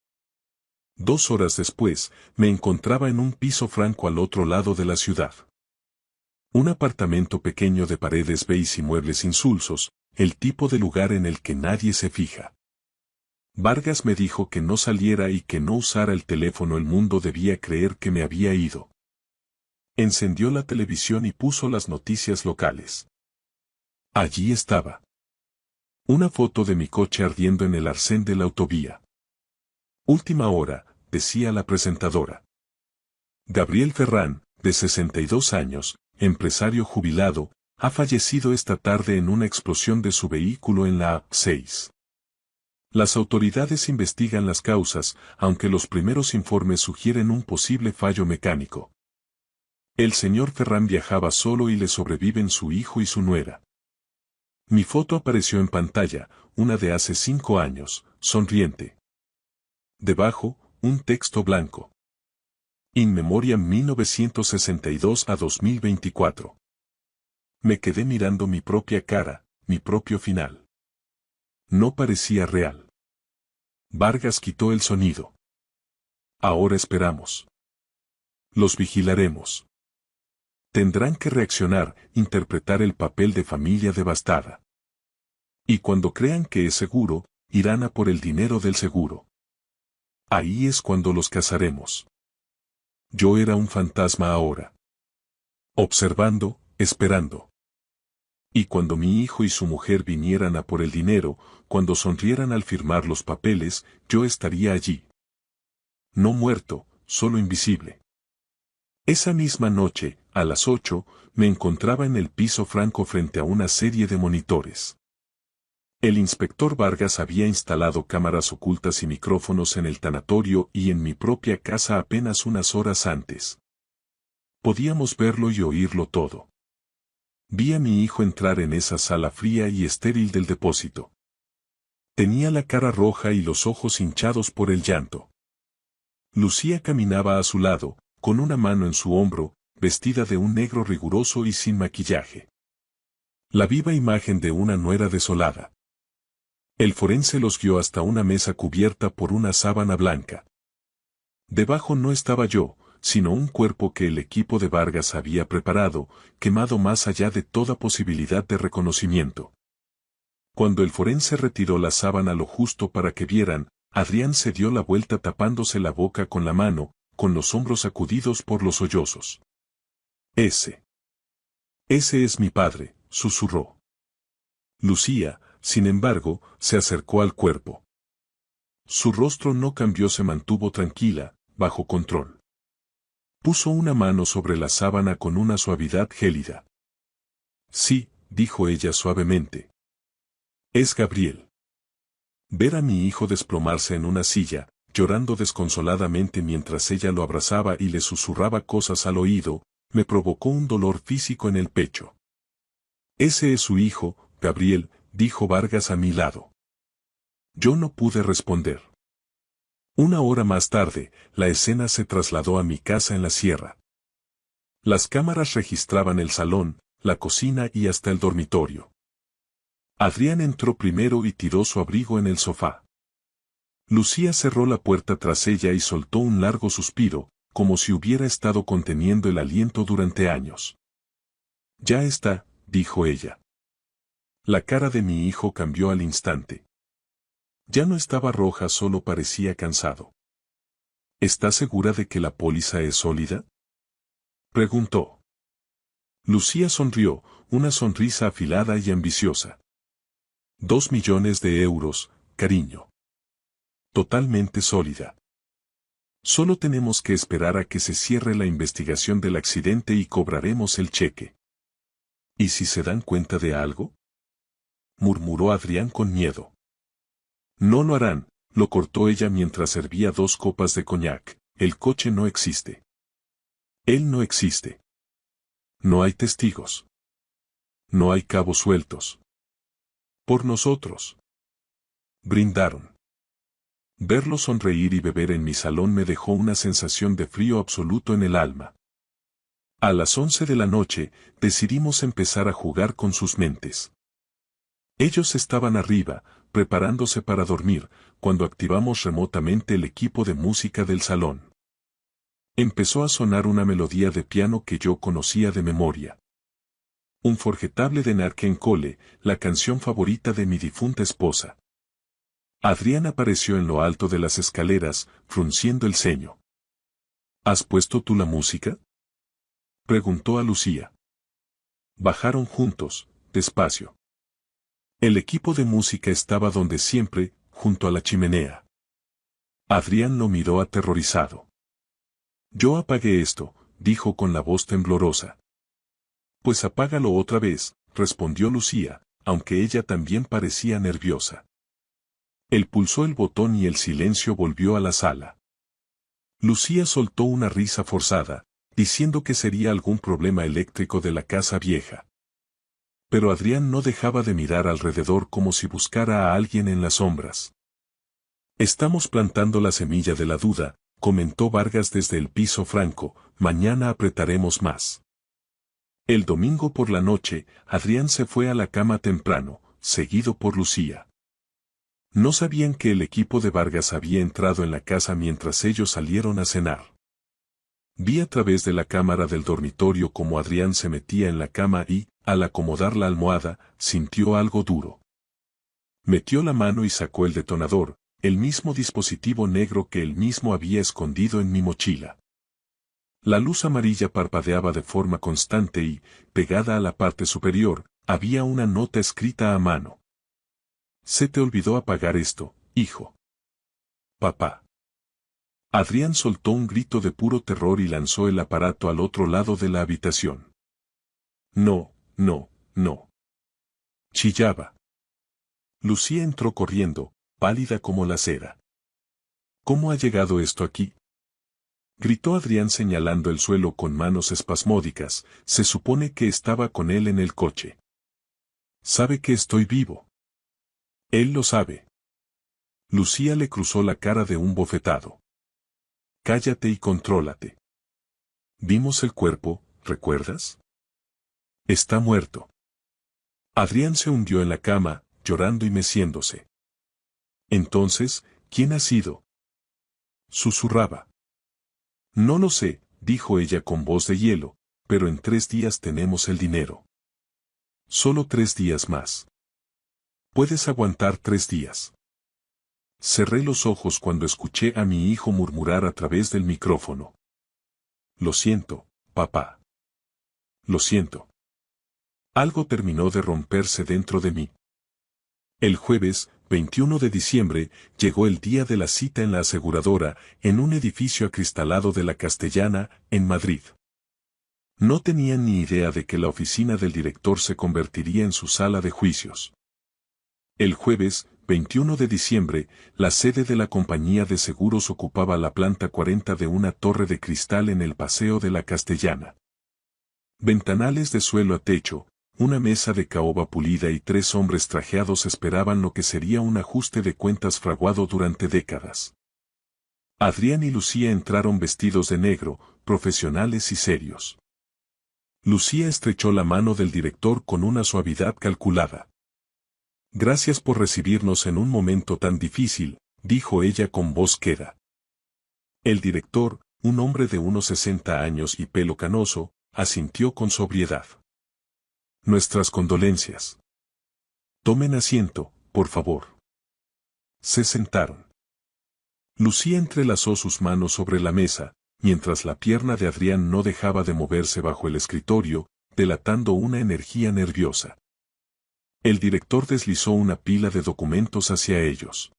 2 horas después, me encontraba en un piso franco al otro lado de la ciudad. Un apartamento pequeño de paredes beige y muebles insulsos, el tipo de lugar en el que nadie se fija. Vargas me dijo que no saliera y que no usara el teléfono. El mundo debía creer que me había ido. Encendió la televisión y puso las noticias locales. Allí estaba. Una foto de mi coche ardiendo en el arcén de la autovía. Última hora, decía la presentadora. Gabriel Ferrán, de 62 años, empresario jubilado, ha fallecido esta tarde en una explosión de su vehículo en la A6. Las autoridades investigan las causas, aunque los primeros informes sugieren un posible fallo mecánico. El señor Ferrán viajaba solo y le sobreviven su hijo y su nuera. Mi foto apareció en pantalla, una de hace 5 años, sonriente. Debajo, un texto blanco. In Memoriam 1962 a 2024. Me quedé mirando mi propia cara, mi propio final. No parecía real. Vargas quitó el sonido. Ahora esperamos. Los vigilaremos. Tendrán que reaccionar, interpretar el papel de familia devastada. Y cuando crean que es seguro, irán a por el dinero del seguro. Ahí es cuando los cazaremos. Yo era un fantasma ahora. Observando, esperando. Y cuando mi hijo y su mujer vinieran a por el dinero, cuando sonrieran al firmar los papeles, yo estaría allí. No muerto, solo invisible. Esa misma noche, a las 8, me encontraba en el piso franco frente a una serie de monitores. El inspector Vargas había instalado cámaras ocultas y micrófonos en el tanatorio y en mi propia casa apenas unas horas antes. Podíamos verlo y oírlo todo. Vi a mi hijo entrar en esa sala fría y estéril del depósito. Tenía la cara roja y los ojos hinchados por el llanto. Lucía caminaba a su lado, con una mano en su hombro, vestida de un negro riguroso y sin maquillaje. La viva imagen de una nuera desolada. El forense los guió hasta una mesa cubierta por una sábana blanca. Debajo no estaba yo, sino un cuerpo que el equipo de Vargas había preparado, quemado más allá de toda posibilidad de reconocimiento. Cuando el forense retiró la sábana lo justo para que vieran, Adrián se dio la vuelta tapándose la boca con la mano, con los hombros sacudidos por los sollozos. Ese es mi padre, susurró. Lucía, sin embargo, se acercó al cuerpo. Su rostro no cambió, se mantuvo tranquila, bajo control. Puso una mano sobre la sábana con una suavidad gélida. Sí, dijo ella suavemente. Es Gabriel. Ver a mi hijo desplomarse en una silla, llorando desconsoladamente mientras ella lo abrazaba y le susurraba cosas al oído, me provocó un dolor físico en el pecho. Ese es su hijo, Gabriel, dijo Vargas a mi lado. Yo no pude responder. Una hora más tarde, la escena se trasladó a mi casa en la sierra. Las cámaras registraban el salón, la cocina y hasta el dormitorio. Adrián entró primero y tiró su abrigo en el sofá. Lucía cerró la puerta tras ella y soltó un largo suspiro, como si hubiera estado conteniendo el aliento durante años. Ya está, dijo ella. La cara de mi hijo cambió al instante. Ya no estaba roja, solo parecía cansado. ¿Está segura de que la póliza es sólida?, preguntó. Lucía sonrió, una sonrisa afilada y ambiciosa. 2 millones de euros, cariño. Totalmente sólida. Solo tenemos que esperar a que se cierre la investigación del accidente y cobraremos el cheque. ¿Y si se dan cuenta de algo?, murmuró Adrián con miedo. No lo harán, lo cortó ella mientras servía 2 copas de coñac. El coche no existe. Él no existe. No hay testigos. No hay cabos sueltos. Por nosotros. Brindaron. Verlo sonreír y beber en mi salón me dejó una sensación de frío absoluto en el alma. A las 11 de la noche, decidimos empezar a jugar con sus mentes. Ellos estaban arriba, preparándose para dormir, cuando activamos remotamente el equipo de música del salón. Empezó a sonar una melodía de piano que yo conocía de memoria. Un forgettable de Nat King Cole, la canción favorita de mi difunta esposa. Adrián apareció en lo alto de las escaleras, frunciendo el ceño. ¿Has puesto tú la música?, preguntó a Lucía. Bajaron juntos, despacio. El equipo de música estaba donde siempre, junto a la chimenea. Adrián lo miró aterrorizado. Yo apagué esto, dijo con la voz temblorosa. Pues apágalo otra vez, respondió Lucía, aunque ella también parecía nerviosa. Él pulsó el botón y el silencio volvió a la sala. Lucía soltó una risa forzada, diciendo que sería algún problema eléctrico de la casa vieja. Pero Adrián no dejaba de mirar alrededor como si buscara a alguien en las sombras. Estamos plantando la semilla de la duda, comentó Vargas desde el piso franco, mañana apretaremos más. El domingo por la noche, Adrián se fue a la cama temprano, seguido por Lucía. No sabían que el equipo de Vargas había entrado en la casa mientras ellos salieron a cenar. Vi a través de la cámara del dormitorio cómo Adrián se metía en la cama y, al acomodar la almohada, sintió algo duro. Metió la mano y sacó el detonador, el mismo dispositivo negro que él mismo había escondido en mi mochila. La luz amarilla parpadeaba de forma constante y, pegada a la parte superior, había una nota escrita a mano. Se te olvidó apagar esto, hijo. Papá. Adrián soltó un grito de puro terror y lanzó el aparato al otro lado de la habitación. No, no, no. Chillaba. Lucía entró corriendo, pálida como la cera. ¿Cómo ha llegado esto aquí? Gritó Adrián señalando el suelo con manos espasmódicas, se supone que estaba con él en el coche. Sabe que estoy vivo. Él lo sabe. Lucía le cruzó la cara de un bofetado. Cállate y contrólate. Vimos el cuerpo, ¿recuerdas? Está muerto. Adrián se hundió en la cama, llorando y meciéndose. Entonces, ¿quién ha sido? Susurraba. No lo sé, dijo ella con voz de hielo, pero en 3 días tenemos el dinero. Solo 3 días más. Puedes aguantar 3 días. Cerré los ojos cuando escuché a mi hijo murmurar a través del micrófono. Lo siento, papá. Lo siento. Algo terminó de romperse dentro de mí. El jueves, 21 de diciembre, llegó el día de la cita en la aseguradora, en un edificio acristalado de la Castellana, en Madrid. No tenían ni idea de que la oficina del director se convertiría en su sala de juicios. El jueves, 21 de diciembre, la sede de la compañía de seguros ocupaba la planta 40 de una torre de cristal en el Paseo de la Castellana. Ventanales de suelo a techo, una mesa de caoba pulida y 3 hombres trajeados esperaban lo que sería un ajuste de cuentas fraguado durante décadas. Adrián y Lucía entraron vestidos de negro, profesionales y serios. Lucía estrechó la mano del director con una suavidad calculada. Gracias por recibirnos en un momento tan difícil, dijo ella con voz queda. El director, un hombre de unos 60 años y pelo canoso, asintió con sobriedad. Nuestras condolencias. Tomen asiento, por favor. Se sentaron. Lucía entrelazó sus manos sobre la mesa, mientras la pierna de Adrián no dejaba de moverse bajo el escritorio, delatando una energía nerviosa. El director deslizó una pila de documentos hacia ellos.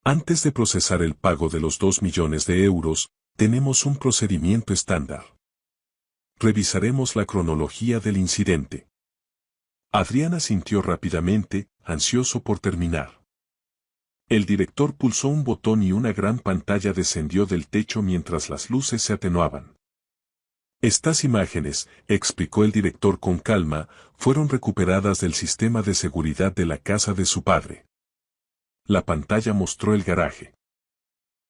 Antes de procesar el pago de los 2 millones de euros, tenemos un procedimiento estándar. Revisaremos la cronología del incidente. Adrián asintió rápidamente, ansioso por terminar. El director pulsó un botón y una gran pantalla descendió del techo mientras las luces se atenuaban. Estas imágenes, explicó el director con calma, fueron recuperadas del sistema de seguridad de la casa de su padre. La pantalla mostró el garaje.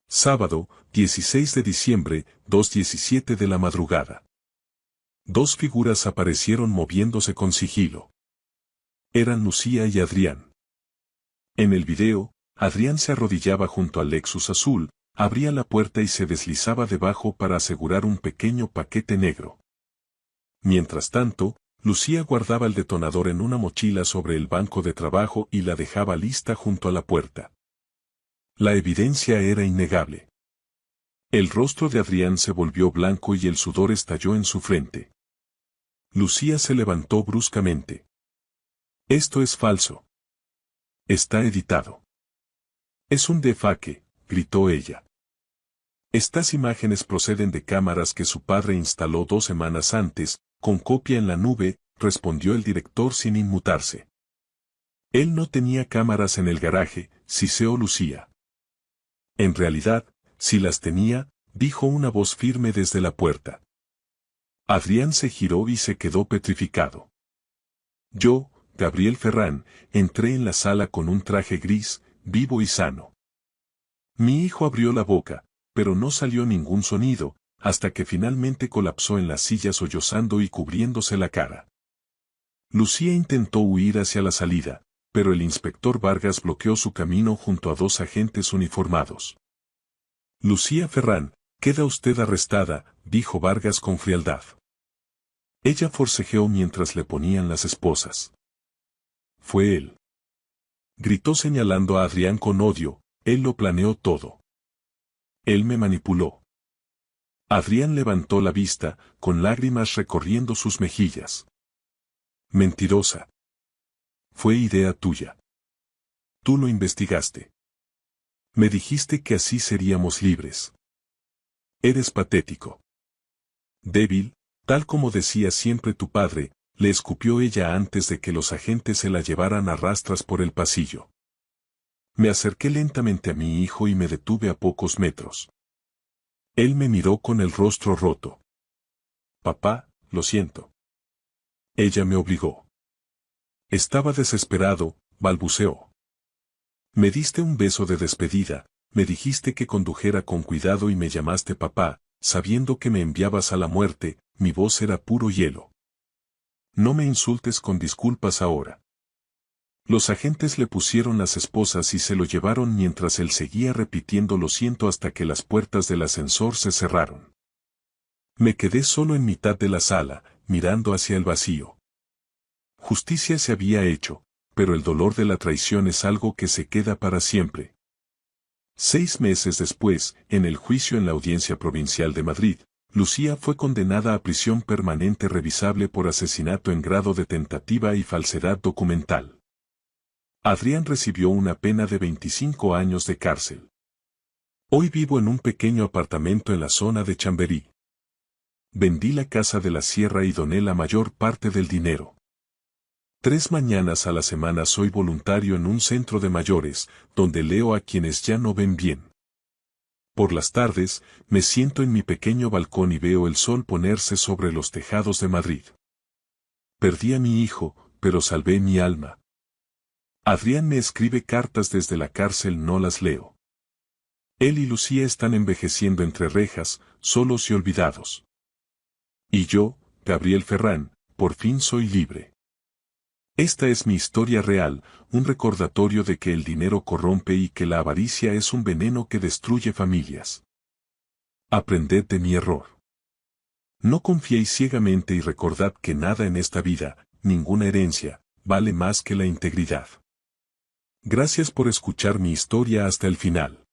Sábado, 16 de diciembre, 2:17 de la madrugada. 2 figuras aparecieron moviéndose con sigilo. Eran Lucía y Adrián. En el video, Adrián se arrodillaba junto al Lexus azul, abría la puerta y se deslizaba debajo para asegurar un pequeño paquete negro. Mientras tanto, Lucía guardaba el detonador en una mochila sobre el banco de trabajo y la dejaba lista junto a la puerta. La evidencia era innegable. El rostro de Adrián se volvió blanco y el sudor estalló en su frente. Lucía se levantó bruscamente. Esto es falso. Está editado. Es un defake, gritó ella. Estas imágenes proceden de cámaras que su padre instaló 2 semanas antes, con copia en la nube, respondió el director sin inmutarse. Él no tenía cámaras en el garaje, siseó Lucía. En realidad, si las tenía, dijo una voz firme desde la puerta. Adrián se giró y se quedó petrificado. Yo, Gabriel Ferrán, entré en la sala con un traje gris, vivo y sano. Mi hijo abrió la boca, pero no salió ningún sonido, hasta que finalmente colapsó en la silla sollozando y cubriéndose la cara. Lucía intentó huir hacia la salida, pero el inspector Vargas bloqueó su camino junto a 2 agentes uniformados. Lucía Ferrán, queda usted arrestada, dijo Vargas con frialdad. Ella forcejeó mientras le ponían las esposas. Fue él. Gritó señalando a Adrián con odio, él lo planeó todo. Él me manipuló. Adrián levantó la vista, con lágrimas recorriendo sus mejillas. Mentirosa. Fue idea tuya. Tú lo investigaste. Me dijiste que así seríamos libres. Eres patético. Débil, tal como decía siempre tu padre, le escupió ella antes de que los agentes se la llevaran a rastras por el pasillo. Me acerqué lentamente a mi hijo y me detuve a pocos metros. Él me miró con el rostro roto. Papá, lo siento. Ella me obligó. Estaba desesperado, balbuceó. Me diste un beso de despedida, me dijiste que condujera con cuidado y me llamaste papá, sabiendo que me enviabas a la muerte, mi voz era puro hielo. No me insultes con disculpas ahora. Los agentes le pusieron las esposas y se lo llevaron mientras él seguía repitiendo lo siento hasta que las puertas del ascensor se cerraron. Me quedé solo en mitad de la sala, mirando hacia el vacío. Justicia se había hecho, pero el dolor de la traición es algo que se queda para siempre. 6 meses después, en el juicio en la Audiencia Provincial de Madrid, Lucía fue condenada a prisión permanente revisable por asesinato en grado de tentativa y falsedad documental. Adrián recibió una pena de 25 años de cárcel. Hoy vivo en un pequeño apartamento en la zona de Chamberí. Vendí la casa de la sierra y doné la mayor parte del dinero. 3 mañanas a la semana soy voluntario en un centro de mayores, donde leo a quienes ya no ven bien. Por las tardes, me siento en mi pequeño balcón y veo el sol ponerse sobre los tejados de Madrid. Perdí a mi hijo, pero salvé mi alma. Adrián me escribe cartas desde la cárcel, no las leo. Él y Lucía están envejeciendo entre rejas, solos y olvidados. Y yo, Gabriel Ferrán, por fin soy libre. Esta es mi historia real, un recordatorio de que el dinero corrompe y que la avaricia es un veneno que destruye familias. Aprended de mi error. No confiéis ciegamente y recordad que nada en esta vida, ninguna herencia, vale más que la integridad. Gracias por escuchar mi historia hasta el final.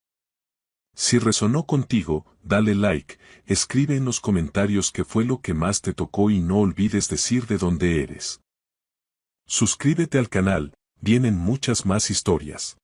Si resonó contigo, dale like, escribe en los comentarios qué fue lo que más te tocó y no olvides decir de dónde eres. Suscríbete al canal, vienen muchas más historias.